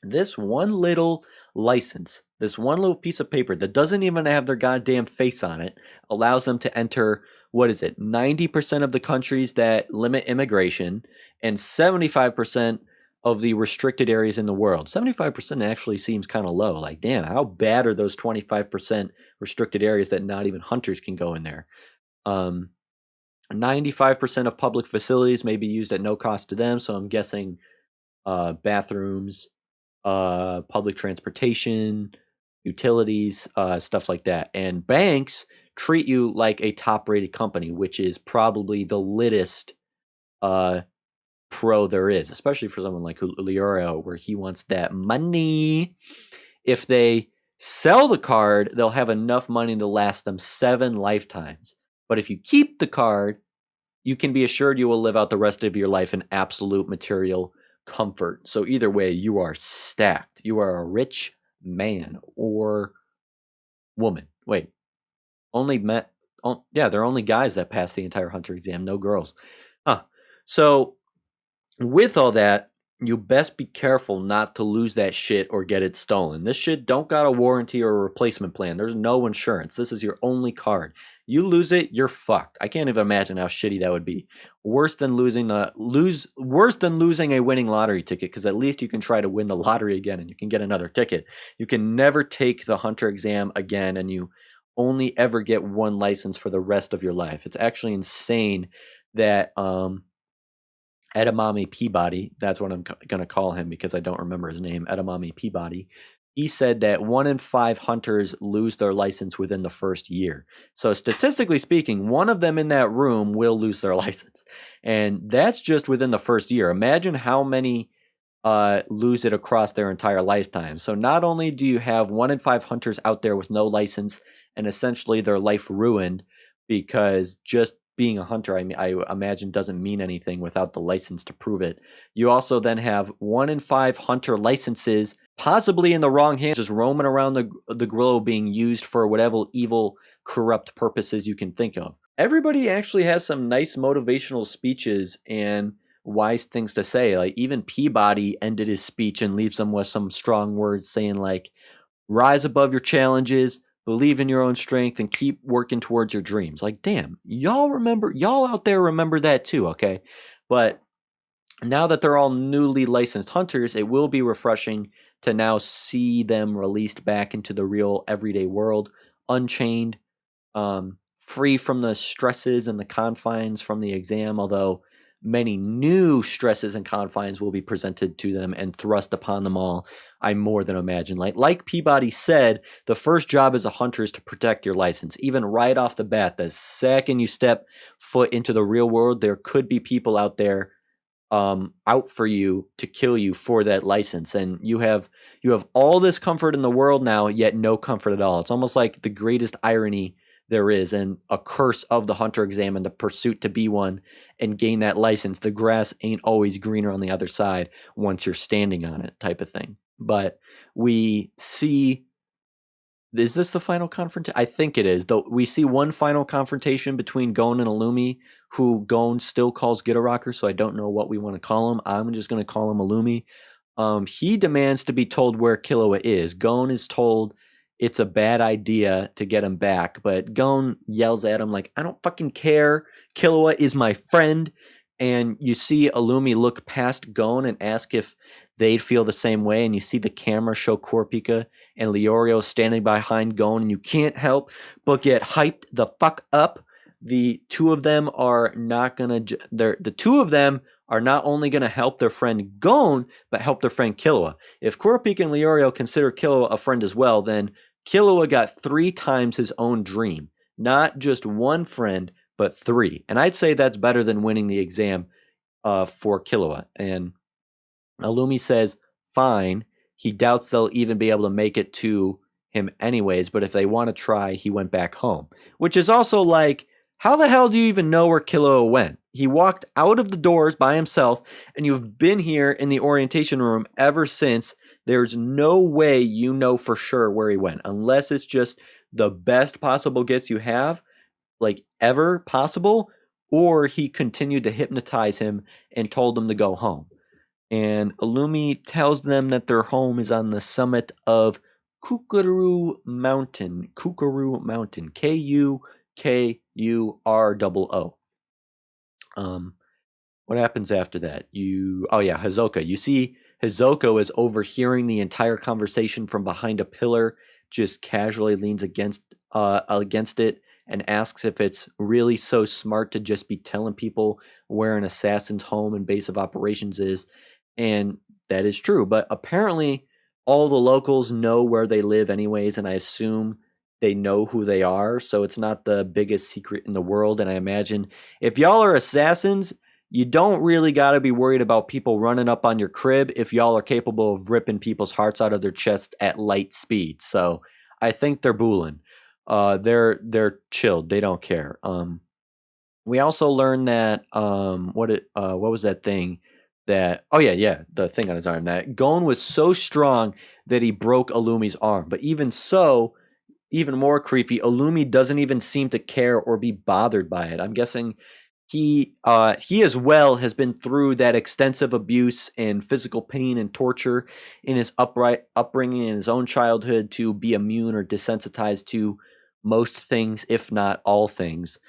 this one little license, this one little piece of paper that doesn't even have their goddamn face on it, allows them to enter, 90% of the countries that limit immigration and 75% of the restricted areas in the world. 75% actually seems kind of low. Like, damn, how bad are those 25% restricted areas that not even hunters can go in there? 95% of public facilities may be used at no cost to them. So I'm guessing bathrooms, public transportation, utilities, stuff like that. And banks treat you like a top-rated company, which is probably the littest pro there is, especially for someone like Leorio, where he wants that money. If they sell the card, they'll have enough money to last them 7 lifetimes. But if you keep the card, you can be assured you will live out the rest of your life in absolute material comfort. So either way, you are stacked. You are a rich man or woman. Wait, only men? Yeah, they're only guys that pass the entire hunter exam, no girls. So with all that, you best be careful not to lose that shit or get it stolen. This shit don't got a warranty or a replacement plan. There's no insurance. This is your only card. You lose it, you're fucked. I can't even imagine how shitty that would be. Worse than losing a winning lottery ticket, because at least you can try to win the lottery again and you can get another ticket. You can never take the hunter exam again, and you only ever get one license for the rest of your life. It's actually insane that Edamame Peabody, that's what I'm going to call him because I don't remember his name, Edamame Peabody, he said that 1 in 5 hunters lose their license within the first year. So statistically speaking, one of them in that room will lose their license. And that's just within the first year. Imagine how many lose it across their entire lifetime. So not only do you have 1 in 5 hunters out there with no license and essentially their life ruined because just being a hunter, I imagine, doesn't mean anything without the license to prove it. You also then have 1 in 5 hunter licenses possibly in the wrong hands, just roaming around the globe being used for whatever evil, corrupt purposes you can think of. Everybody actually has some nice motivational speeches and wise things to say. Like even Peabody ended his speech and leaves them with some strong words saying like, rise above your challenges, believe in your own strength, and keep working towards your dreams. Like, damn, y'all out there remember that too, okay? But now that they're all newly licensed hunters, it will be refreshing to now see them released back into the real everyday world, unchained, free from the stresses and the confines from the exam, although many new stresses and confines will be presented to them and thrust upon them all, I more than imagine. Like Peabody said, the first job as a hunter is to protect your license. Even right off the bat, the second you step foot into the real world, there could be people out there out for you to kill you for that license, and you have all this comfort in the world now, yet no comfort at all. It's almost like the greatest irony there is, and a curse of the hunter exam and the pursuit to be one and gain that license. The grass ain't always greener on the other side once you're standing on it, type of thing. But we see, is this the final confrontation? I think it is. Though we see one final confrontation between Gon and Illumi, who Gon still calls Gitarocker, so I don't know what we want to call him. I'm just going to call him Illumi. He demands to be told where Killua is. Gon is told it's a bad idea to get him back, but Gon yells at him like, I don't fucking care. Killua is my friend. And you see Illumi look past Gon and ask if they'd feel the same way, and you see the camera show Kurapika and Leorio standing behind Gon, and you can't help but get hyped the fuck up. The two of them are not gonna. The two of them are not only gonna help their friend Gon, but help their friend Killua. If Kurapika and Leorio consider Killua a friend as well, then Killua got 3 times his own dream. Not just one friend, but 3. And I'd say that's better than winning the exam for Killua. And Illumi says, fine. He doubts they'll even be able to make it to him anyways, but if they want to try, he went back home. Which is also like, how the hell do you even know where Killua went? He walked out of the doors by himself, and you've been here in the orientation room ever since. There's no way you know for sure where he went, unless it's just the best possible guess you have, like ever possible, or he continued to hypnotize him and told him to go home. And Illumi tells them that their home is on the summit of Kukuroo Mountain. Kukuroo Mountain. Kukuroo. What happens after that? Hisoka. You see Hisoka is overhearing the entire conversation from behind a pillar, just casually leans against it and asks if it's really so smart to just be telling people where an assassin's home and base of operations is. And that is true, but apparently all the locals know where they live anyways, and I assume they know who they are, so it's not the biggest secret in the world. And I imagine if y'all are assassins, you don't really got to be worried about people running up on your crib if y'all are capable of ripping people's hearts out of their chests at light speed. So I think they're booling. They're chilled. They don't care. We also learned that what was that thing? The thing on his arm. That Gon was so strong that he broke Illumi's arm. But even so, even more creepy, Illumi doesn't even seem to care or be bothered by it. I'm guessing he as well has been through that extensive abuse and physical pain and torture in his upbringing in his own childhood to be immune or desensitized to most things, if not all things.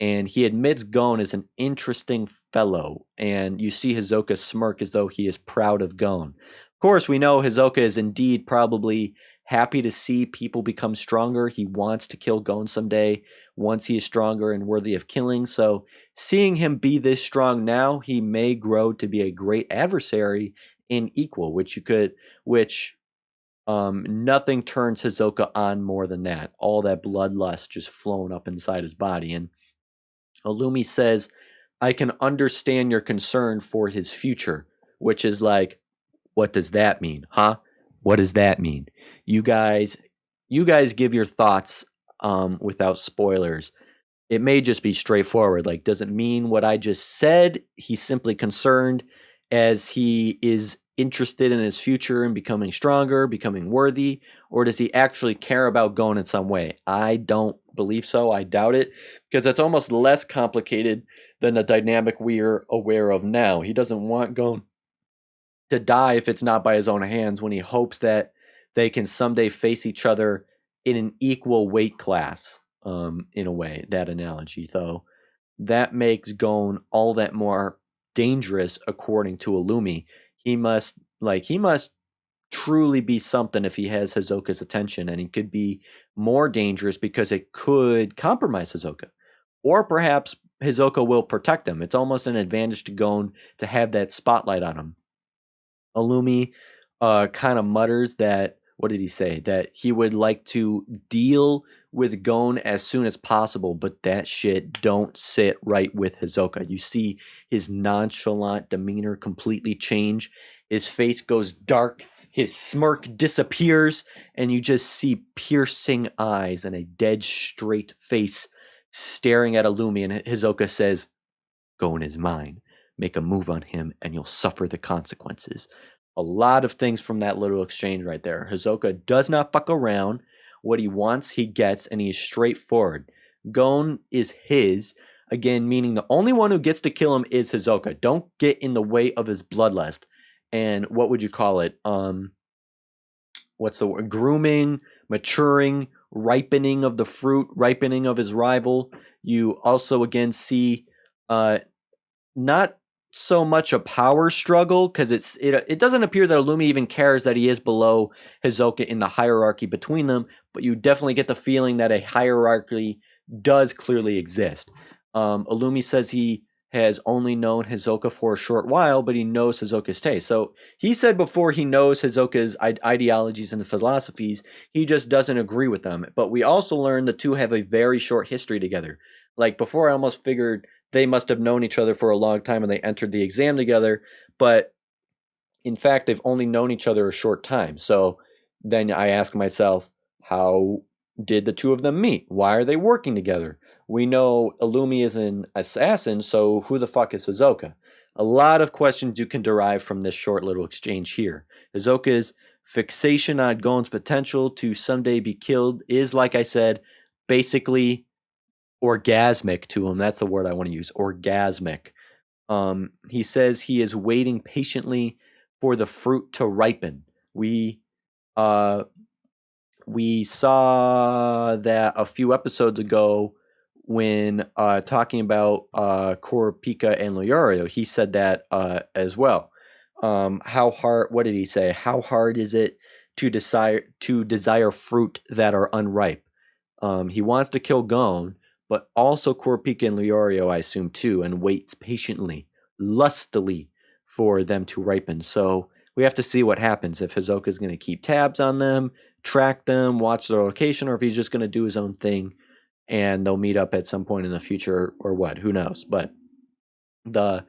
And he admits Gon is an interesting fellow, and you see Hisoka smirk as though he is proud of Gon. Of course, we know Hisoka is indeed probably happy to see people become stronger. He wants to kill Gon someday once he is stronger and worthy of killing. So seeing him be this strong now, he may grow to be a great adversary in equal, nothing turns Hisoka on more than that. All that bloodlust just flowing up inside his body. And Illumi says, I can understand your concern for his future, which is like, what does that mean? Huh? What does that mean? You guys give your thoughts without spoilers. It may just be straightforward. Like, does it mean what I just said? He's simply concerned as he is interested in his future and becoming stronger, becoming worthy, or does he actually care about Gon in some way? I don't believe so. I doubt it, because it's almost less complicated than the dynamic we're aware of now. He doesn't want Gon to die if it's not by his own hands, when he hopes that they can someday face each other in an equal weight class, in a way, that analogy. Though that makes Gon all that more dangerous, according to Illumi. He must truly be something if he has Hisoka's attention, and he could be more dangerous because it could compromise Hisoka. Or perhaps Hisoka will protect him. It's almost an advantage to Gon to have that spotlight on him. Illumi kind of mutters that, what did he say? That he would like to deal with Gon as soon as possible, but that shit don't sit right with Hisoka. You see his nonchalant demeanor completely change. His face goes dark, his smirk disappears, and you just see piercing eyes and a dead straight face staring at Illumi, and Hisoka says, Gon is mine. Make a move on him and you'll suffer the consequences. A lot of things from that little exchange right there. Hisoka does not fuck around. What he wants, he gets, and he's straightforward. Gon is his, again, meaning the only one who gets to kill him is Hisoka. Don't get in the way of his bloodlust. And what would you call it? What's the word? Grooming, maturing, ripening of the fruit, ripening of his rival. You also, again, see not so much a power struggle, because it doesn't appear that Illumi even cares that he is below Hisoka in the hierarchy between them, but you definitely get the feeling that a hierarchy does clearly exist. Illumi says he has only known Hisoka for a short while, but he knows Hisoka's taste. So he said before he knows Hisoka's ideologies and philosophies, he just doesn't agree with them. But we also learned the two have a very short history together. Like, before I almost figured they must have known each other for a long time and they entered the exam together, but in fact, they've only known each other a short time. So then I ask myself, how did the two of them meet? Why are they working together? We know Illumi is an assassin, so who the fuck is Hisoka? A lot of questions you can derive from this short little exchange here. Hisoka's fixation on Gon's potential to someday be killed is, like I said, basically orgasmic to him. That's the word I want to use, orgasmic. He says he is waiting patiently for the fruit to ripen. We saw that a few episodes ago when talking about Kurapika and Leorio. He said that as well. What did he say? How hard is it to desire fruit that are unripe? He wants to kill Gon, but also Kurapika and Leorio, I assume, too, and waits patiently, lustily for them to ripen. So we have to see what happens, if Hisoka is going to keep tabs on them, track them, watch their location, or if he's just going to do his own thing and they'll meet up at some point in the future, or what, who knows. But the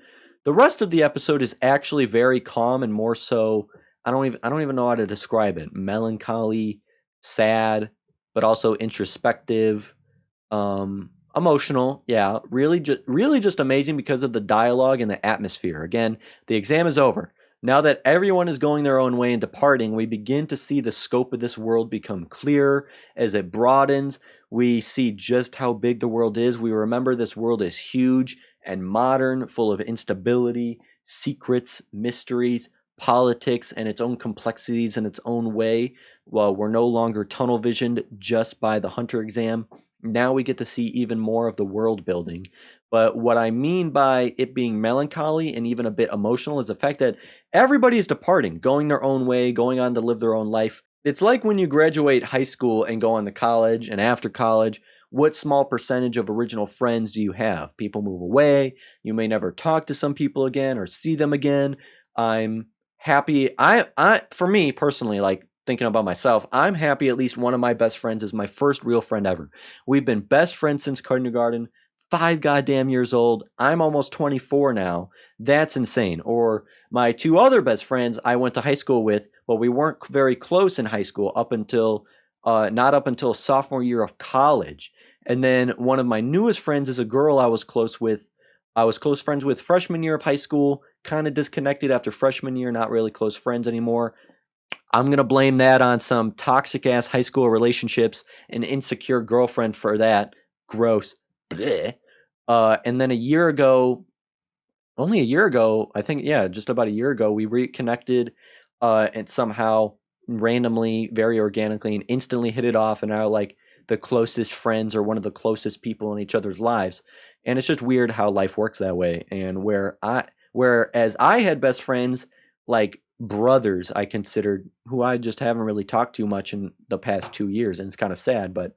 rest of the episode is actually very calm, and more so, I don't even know how to describe it. Melancholy, sad, but also introspective, emotional. Yeah, really just amazing because of the dialogue and the atmosphere. Again, the exam is over. Now that everyone is going their own way and departing, we begin to see the scope of this world become clearer. As it broadens, we see just how big the world is. We remember this world is huge and modern, full of instability, secrets, mysteries, politics, and its own complexities in its own way. While we're no longer tunnel visioned just by the Hunter exam, now we get to see even more of the world building. But what I mean by it being melancholy and even a bit emotional is the fact that everybody is departing, going their own way, going on to live their own life. It's like when you graduate high school and go on to college, and after college, what small percentage of original friends do you have? People move away. You may never talk to some people again or see them again. I'm happy. For me personally, like thinking about myself, I'm happy at least one of my best friends is my first real friend ever. We've been best friends since kindergarten, 5 goddamn years old. I'm almost 24 now. That's insane. Or my two other best friends I went to high school with, but we weren't very close in high school up until not up until sophomore year of college. And then one of my newest friends is a girl I was close with. I was close friends with freshman year of high school, kind of disconnected after freshman year, not really close friends anymore. I'm going to blame that on some toxic ass high school relationships, an insecure girlfriend for that. Gross. Blech. And then only a year ago, I think, yeah, just about a year ago, we reconnected and somehow randomly, very organically, and instantly hit it off and are like the closest friends or one of the closest people in each other's lives. And it's just weird how life works that way. And whereas I had best friends like brothers, I considered, who I just haven't really talked to much in the past 2 years, and it's kind of sad, but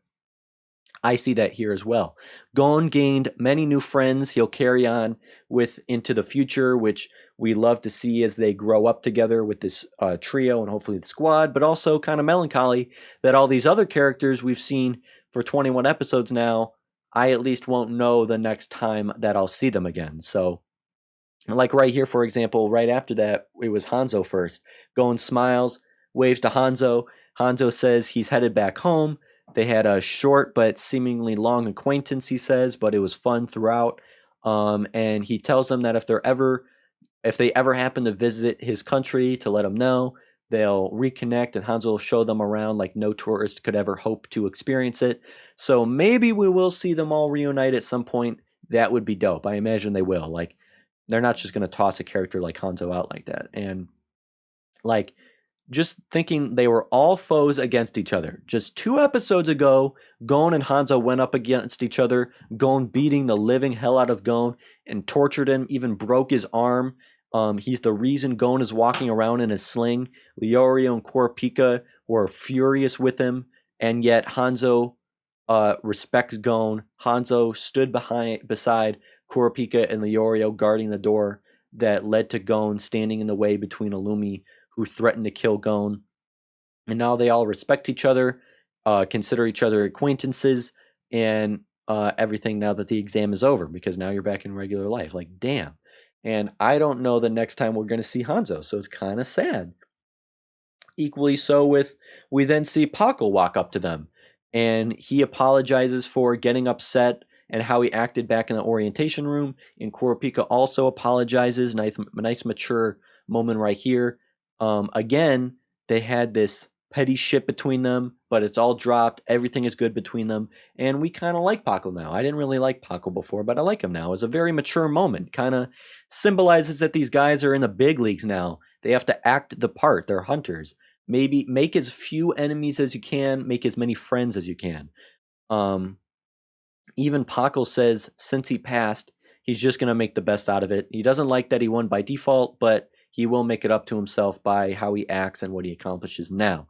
I see that here as well. Gon gained many new friends he'll carry on with into the future, which we love to see as they grow up together with this trio and hopefully the squad, but also kind of melancholy that all these other characters we've seen for 21 episodes now, I at least won't know the next time that I'll see them again. So, like right here, for example, right after that, it was Hanzo first. Gon smiles, waves to Hanzo. Hanzo says he's headed back home. They had a short but seemingly long acquaintance, he says, but it was fun throughout. And he tells them that if they ever happen to visit his country, to let him know. They'll reconnect, and Hanzo will show them around like no tourist could ever hope to experience it. So maybe we will see them all reunite at some point. That would be dope. I imagine they will. Like, they're not just going to toss a character like Hanzo out like that. And like, just thinking they were all foes against each other. Just 2 episodes ago, Gon and Hanzo went up against each other, Gon beating the living hell out of Gon and tortured him, even broke his arm. He's the reason Gon is walking around in a sling. Leorio and Kurapika were furious with him, and yet Hanzo respects Gon. Hanzo stood beside Kurapika and Leorio, guarding the door that led to Gon standing in the way between Illumi, who threatened to kill Gon. And now they all respect each other, consider each other acquaintances, and everything now that the exam is over, because now you're back in regular life. Like, damn. And I don't know the next time we're going to see Hanzo, so it's kind of sad. Equally so we then see Pokkle walk up to them, and he apologizes for getting upset and how he acted back in the orientation room. And Kurapika also apologizes. Nice mature moment right here. Again, they had this petty shit between them, but it's all dropped. Everything is good between them. And we kind of like Pokkle now. I didn't really like Pokkle before, but I like him now. It's a very mature moment. Kind of symbolizes that these guys are in the big leagues now. They have to act the part. They're hunters. Maybe make as few enemies as you can. Make as many friends as you can. Even Pokkle says since he passed, he's just going to make the best out of it. He doesn't like that he won by default, but he will make it up to himself by how he acts and what he accomplishes now.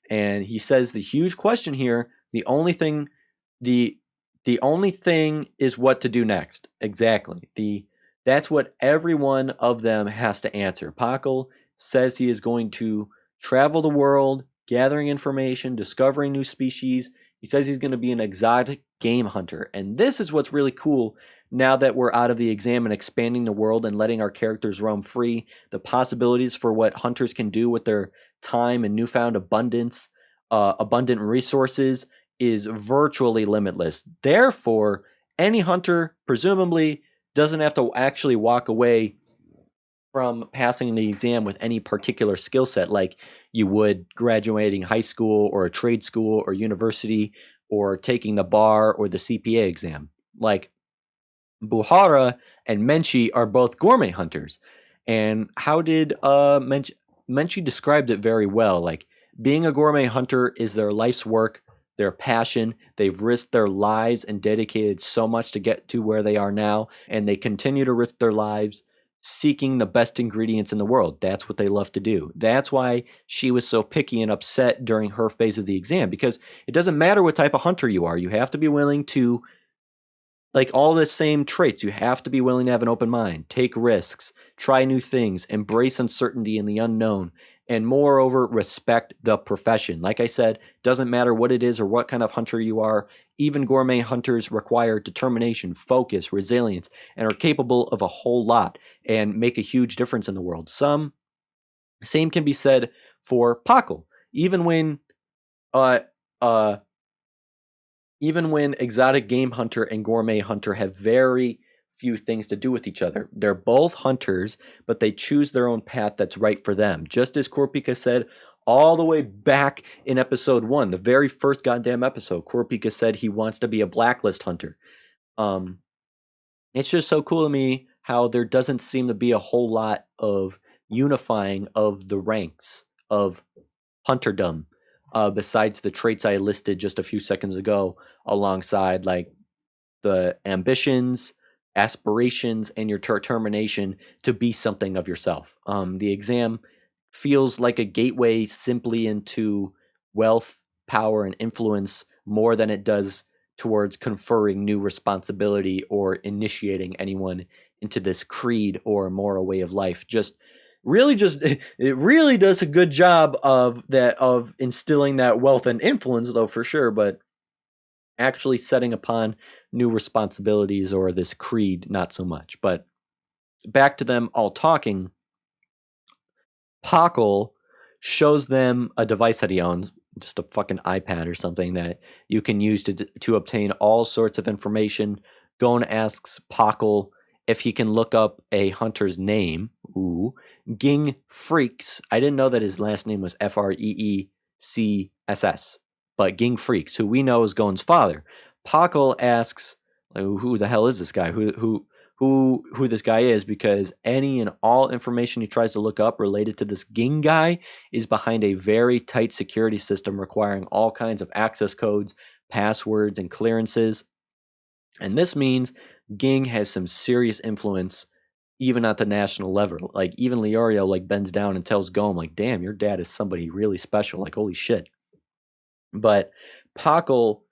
And he says the huge question here, the only thing is what to do next. Exactly. That's what every one of them has to answer. Pokkle says he is going to travel the world, gathering information, discovering new species. He says he's going to be an exotic game hunter. And this is what's really cool now that we're out of the exam and expanding the world and letting our characters roam free. The possibilities for what hunters can do with their time and newfound abundant resources is virtually limitless. Therefore, any hunter presumably doesn't have to actually walk away from passing the exam with any particular skill set like you would graduating high school or a trade school or university or taking the bar or the CPA exam. Like, Buhara and Menchi are both gourmet hunters. And how did Menchi described it very well. Like, being a gourmet hunter is their life's work, their passion. They've risked their lives and dedicated so much to get to where they are now, and they continue to risk their lives seeking the best ingredients in the world. That's what they love to do. That's why she was so picky and upset during her phase of the exam, because it doesn't matter what type of hunter you are. You have to be willing to, like, all the same traits. You have to be willing to have an open mind, take risks, try new things, embrace uncertainty and the unknown, and moreover, respect the profession. Like I said, doesn't matter what it is or what kind of hunter you are. Even gourmet hunters require determination, focus, resilience, and are capable of a whole lot and make a huge difference in the world. Same can be said for Pokkle. Even when exotic game hunter and gourmet hunter have very few things to do with each other. They're both hunters, but they choose their own path that's right for them. Just as Kurapika said all the way back in episode 1, the very first goddamn episode, Kurapika said he wants to be a blacklist hunter. It's just so cool to me how there doesn't seem to be a whole lot of unifying of the ranks of hunterdom, besides the traits I listed just a few seconds ago, alongside like the ambitions, aspirations, and your determination to be something of yourself. The exam feels like a gateway simply into wealth, power, and influence more than it does towards conferring new responsibility or initiating anyone into this creed or moral way of life. It really does a good job of instilling that wealth and influence, though, for sure, but actually setting upon new responsibilities or this creed, not so much. But back to them all talking, Pokkle shows them a device that he owns, just a fucking iPad or something that you can use to obtain all sorts of information. Gon asks Pokkle if he can look up a hunter's name. Ooh. Ging freaks. I didn't know that his last name was Freecss, but Ging freaks, who we know is Gon's father. Pokkle asks, like, who the hell is this guy? Who this guy is, because any and all information he tries to look up related to this Ging guy is behind a very tight security system requiring all kinds of access codes, passwords, and clearances. And this means Ging has some serious influence even at the national level. Like, even Leorio like bends down and tells Gon, like, damn, your dad is somebody really special. Like, holy shit. But Pokkle,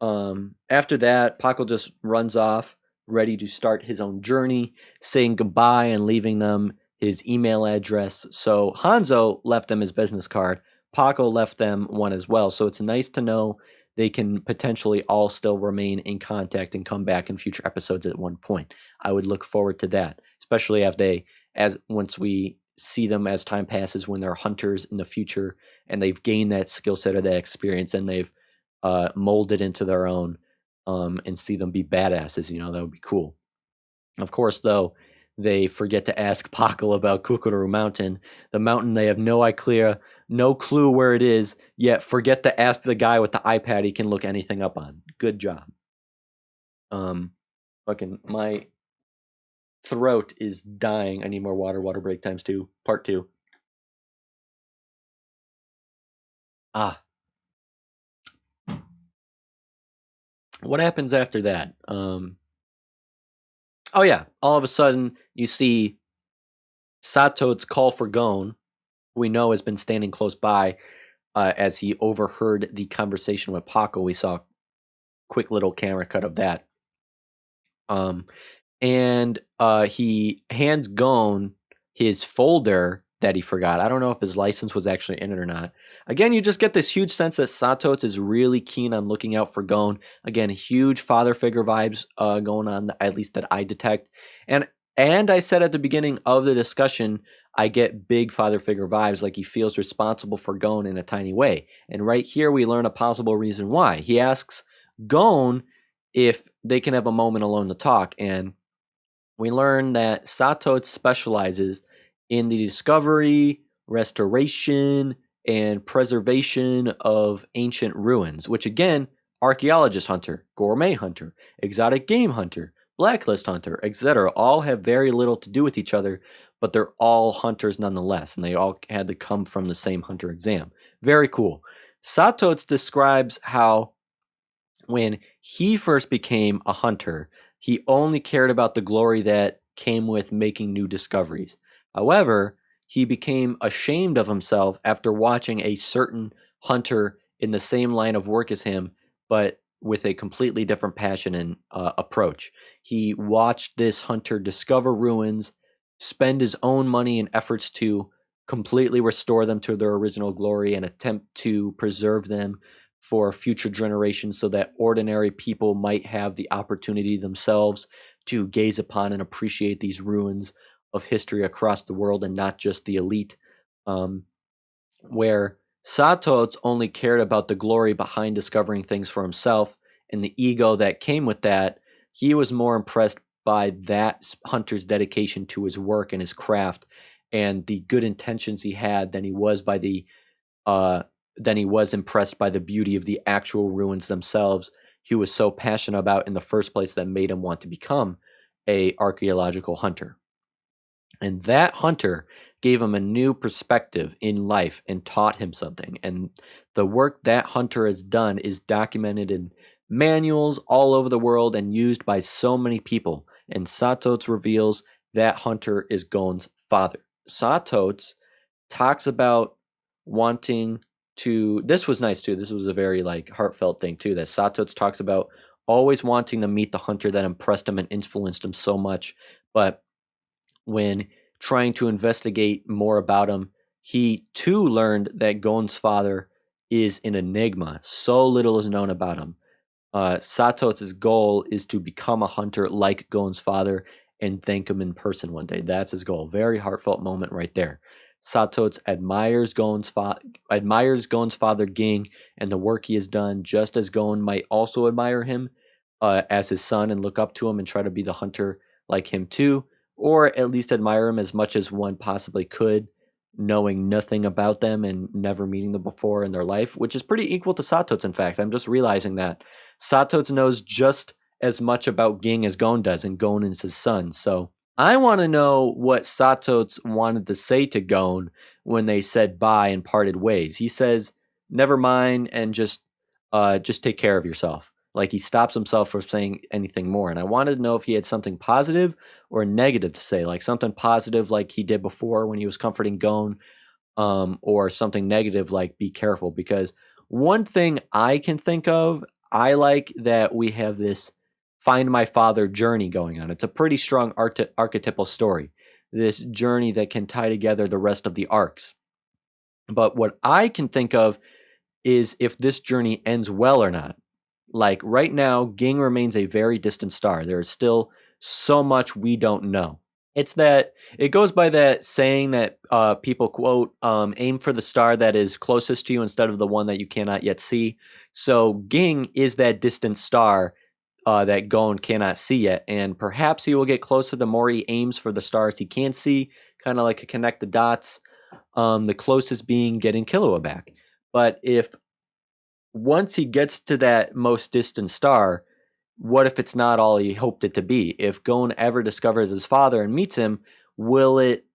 after that, Pokkle just runs off, ready to start his own journey, saying goodbye and leaving them his email address. So Hanzo left them his business card. Pokkle left them one as well. So it's nice to know they can potentially all still remain in contact and come back in future episodes at one point. I would look forward to that, especially once we see them as time passes, when they're hunters in the future and they've gained that skill set or that experience and they've molded into their own, and see them be badasses. That would be cool. Of course, though, they forget to ask Pokkle about Kukuroo Mountain, the mountain they have no clue where it is, yet forget to ask the guy with the iPad he can look anything up on. Good job. Fucking my throat is dying. I need more water. Water break times 2, part 2. What happens after that? Oh yeah, all of a sudden you see Satotz call for Gon, who we know has been standing close by, as he overheard the conversation with Pokkle. We saw a quick little camera cut of that. And he hands Gon his folder that he forgot. I don't know if his license was actually in it or not. Again, you just get this huge sense that Satotz is really keen on looking out for Gon. Again, huge father figure vibes going on, at least that I detect. And I said at the beginning of the discussion, I get big father figure vibes, like he feels responsible for Gon in a tiny way. And right here we learn a possible reason why. He asks Gon if they can have a moment alone to talk, and we learn that Satotz specializes in the discovery, restoration, and preservation of ancient ruins, which again, archaeologist hunter, gourmet hunter, exotic game hunter, blacklist hunter, etc., all have very little to do with each other, but they're all hunters nonetheless, and they all had to come from the same hunter exam. Very cool. Satotz describes how when he first became a hunter, he only cared about the glory that came with making new discoveries. However, he became ashamed of himself after watching a certain hunter in the same line of work as him, but with a completely different passion and approach. He watched this hunter discover ruins, spend his own money and efforts to completely restore them to their original glory and attempt to preserve them for future generations so that ordinary people might have the opportunity themselves to gaze upon and appreciate these ruins of history across the world and not just the elite. Where Satotz only cared about the glory behind discovering things for himself and the ego that came with that, he was more impressed by that hunter's dedication to his work and his craft and the good intentions he had than he was impressed by the beauty of the actual ruins themselves he was so passionate about in the first place that made him want to become a archaeological hunter. And that hunter gave him a new perspective in life and taught him something. And the work that hunter has done is documented in manuals all over the world and used by so many people. And Satotz reveals that hunter is Gon's father. Satotz talks about wanting to, this was nice too, this was a very heartfelt thing too, that Satotz talks about always wanting to meet the hunter that impressed him and influenced him so much, but when trying to investigate more about him, he too learned that Gon's father is an enigma. So little is known about him. Satotz's goal is to become a hunter like Gon's father and thank him in person one day. That's his goal. Very heartfelt moment right there. Satotz admires Gon's father Ging and the work he has done, just as Gon might also admire him as his son and look up to him and try to be the hunter like him too, or at least admire him as much as one possibly could, knowing nothing about them and never meeting them before in their life, which is pretty equal to Satotz, in fact. I'm just realizing that Satotz knows just as much about Ging as Gon does, and Gon is his son. So I want to know what Satotz wanted to say to Gon when they said bye and parted ways. He says, never mind, and just take care of yourself. Like, he stops himself from saying anything more. And I wanted to know if he had something positive or negative to say, like something positive like he did before when he was comforting Gon, or something negative like be careful. Because one thing I can think of, I like that we have this find my father journey going on. It's a pretty strong archetypal story, this journey that can tie together the rest of the arcs. But what I can think of is if this journey ends well or not. Like right now, Ging remains a very distant star. There is still so much we don't know. It's that it goes by that saying that people quote, aim for the star that is closest to you instead of the one that you cannot yet see. So Ging is that distant star that Gon cannot see yet. And perhaps he will get closer the more he aims for the stars he can see, kind of like a connect the dots, the closest being getting Killua back. But if once he gets to that most distant star, what if it's not all he hoped it to be? If Gon ever discovers his father and meets him, will it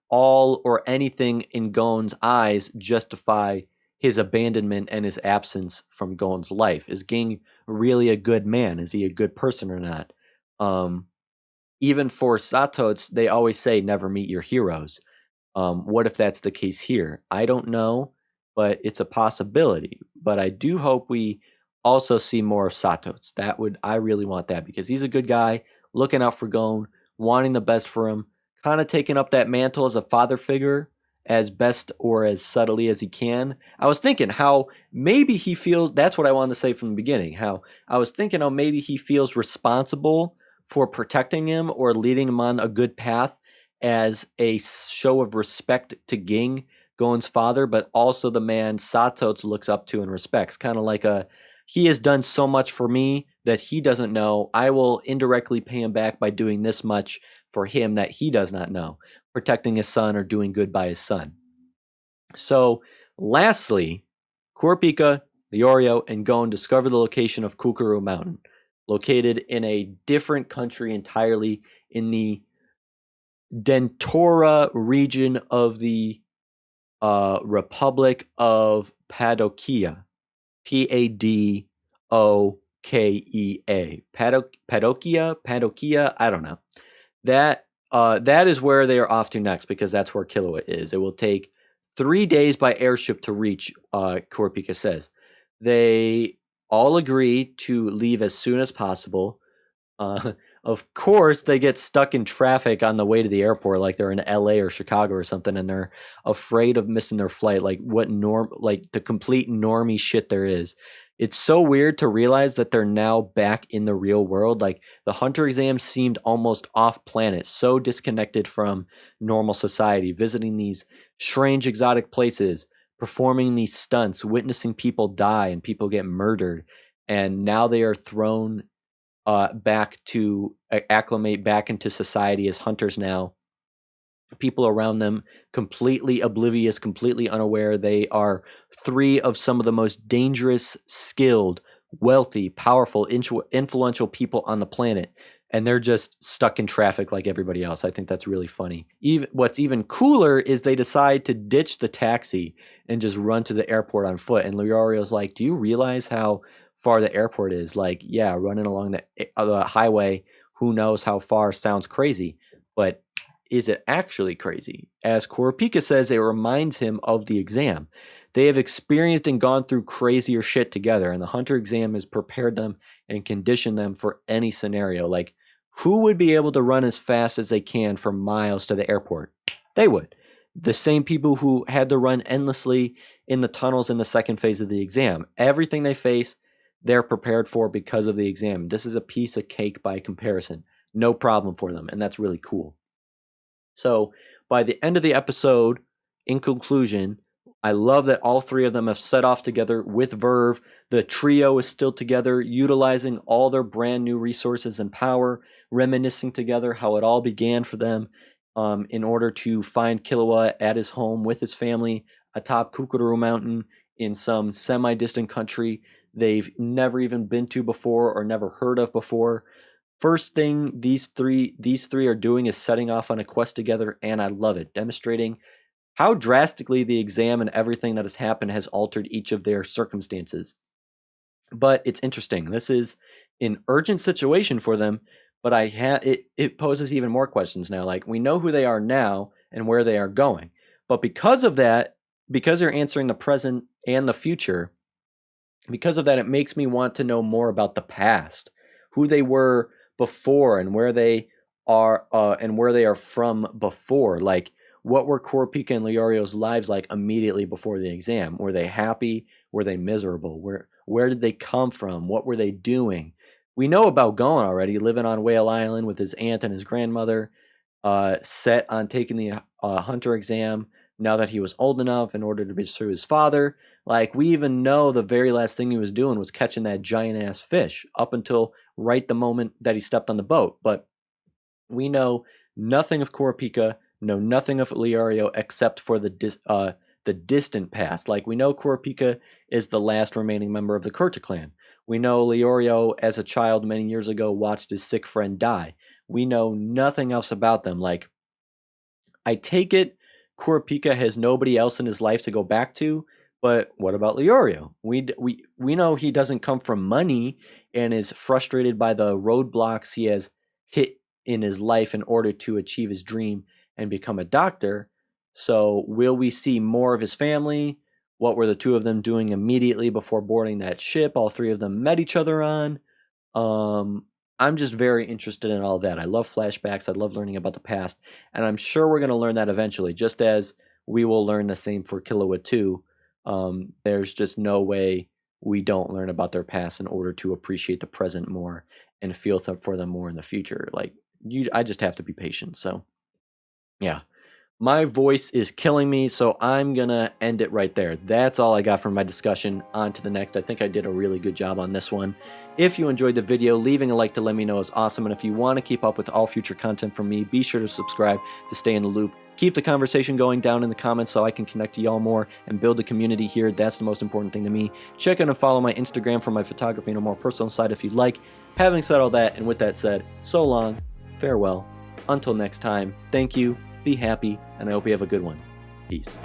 all or anything in Gon's eyes justify his abandonment and his absence from Gon's life? Is Ging really a good man? Is he a good person or not? Even for Satotz, they always say never meet your heroes. What if that's the case here? I don't know, but it's a possibility. But I do hope we also see more of Satotz. I really want that, because he's a good guy, looking out for Gon, wanting the best for him, kind of taking up that mantle as a father figure as best or as subtly as he can. I was thinking how maybe he feels, that's what I wanted to say from the beginning, how I was thinking how maybe he feels responsible for protecting him or leading him on a good path as a show of respect to Ging, Gon's father, but also the man Satotz looks up to and respects. Kind of like he has done so much for me that he doesn't know. I will indirectly pay him back by doing this much for him that he does not know, protecting his son or doing good by his son. So, lastly, Kurapika, Leorio, and Gon discover the location of Kukuroo Mountain, located in a different country entirely, in the Dentora region of the Republic of Podokea. Padokea. Podokea, I don't know. That that is where they are off to next, because that's where Killua is. It will take 3 days by airship to reach, Kurapika says. They all agree to leave as soon as possible. Of course, they get stuck in traffic on the way to the airport, like they're in LA or Chicago or something, and they're afraid of missing their flight, like the complete normie shit there is. It's so weird to realize that they're now back in the real world. Like, the Hunter exam seemed almost off planet, so disconnected from normal society, visiting these strange exotic places, performing these stunts, witnessing people die and people get murdered. And now they are thrown back to acclimate back into society as hunters now. People around them completely oblivious, completely unaware. They are 3 of some of the most dangerous, skilled, wealthy, powerful, influential people on the planet, and they're just stuck in traffic like everybody else. I think that's really funny. What's even cooler is they decide to ditch the taxi and just run to the airport on foot. And Leorio's like, "Do you realize how far the airport is?" Like, yeah, running along the highway, who knows how far, sounds crazy, but is it actually crazy? As Kurapika says, it reminds him of the exam. They have experienced and gone through crazier shit together, and the Hunter exam has prepared them and conditioned them for any scenario. Like, who would be able to run as fast as they can for miles to the airport? They would. The same people who had to run endlessly in the tunnels in the second phase of the exam. Everything they face, they're prepared for because of the exam. This is a piece of cake by comparison. No problem for them, and that's really cool. So by the end of the episode, in conclusion, I love that all 3 of them have set off together with Verve. The trio is still together, utilizing all their brand new resources and power, reminiscing together how it all began for them, in order to find Killua at his home with his family atop Kukuroo Mountain in some semi-distant country they've never even been to before or never heard of before. First thing these three are doing is setting off on a quest together, and I love it, demonstrating how drastically the exam and everything that has happened has altered each of their circumstances. But it's interesting. This is an urgent situation for them, but it poses even more questions now. Like, we know who they are now and where they are going, but because of that, because they're answering the present and the future, because of that, it makes me want to know more about the past, who they were before and where they are from before. Like, what were Kurapika and Leorio's lives like immediately before the exam? Were they happy? Were they miserable? Where did they come from? What were they doing? We know about GON already, living on Whale Island with his aunt and his grandmother, set on taking the Hunter exam now that he was old enough in order to pursue his father. Like, we even know the very last thing he was doing was catching that giant-ass fish up until right the moment that he stepped on the boat. But we know nothing of Kurapika, know nothing of Leorio except for the distant past. Like, we know Kurapika is the last remaining member of the Kurta clan. We know Leorio, as a child many years ago, watched his sick friend die. We know nothing else about them. Like, I take it Kurapika has nobody else in his life to go back to, but what about Leorio? We know he doesn't come from money and is frustrated by the roadblocks he has hit in his life in order to achieve his dream and become a doctor. So will we see more of his family? What were the 2 of them doing immediately before boarding that ship all 3 of them met each other on? I'm just very interested in all that. I love flashbacks. I love learning about the past. And I'm sure we're going to learn that eventually, just as we will learn the same for Killua too. There's just no way we don't learn about their past in order to appreciate the present more and feel for them more in the future. Like, I just have to be patient. So, yeah. My voice is killing me, so I'm gonna end it right there. That's all I got from my discussion. On to the next. I think I did a really good job on this one. If you enjoyed the video, leaving a like to let me know is awesome, and if you want to keep up with all future content from me, be sure to subscribe to stay in the loop. Keep the conversation going down in the comments so I can connect to y'all more and build a community here. That's the most important thing to me. Check out and follow my Instagram for my photography and a more personal side if you'd like. Having said all that, and with that said, so long, farewell, until next time, thank you, be happy, and I hope you have a good one. Peace.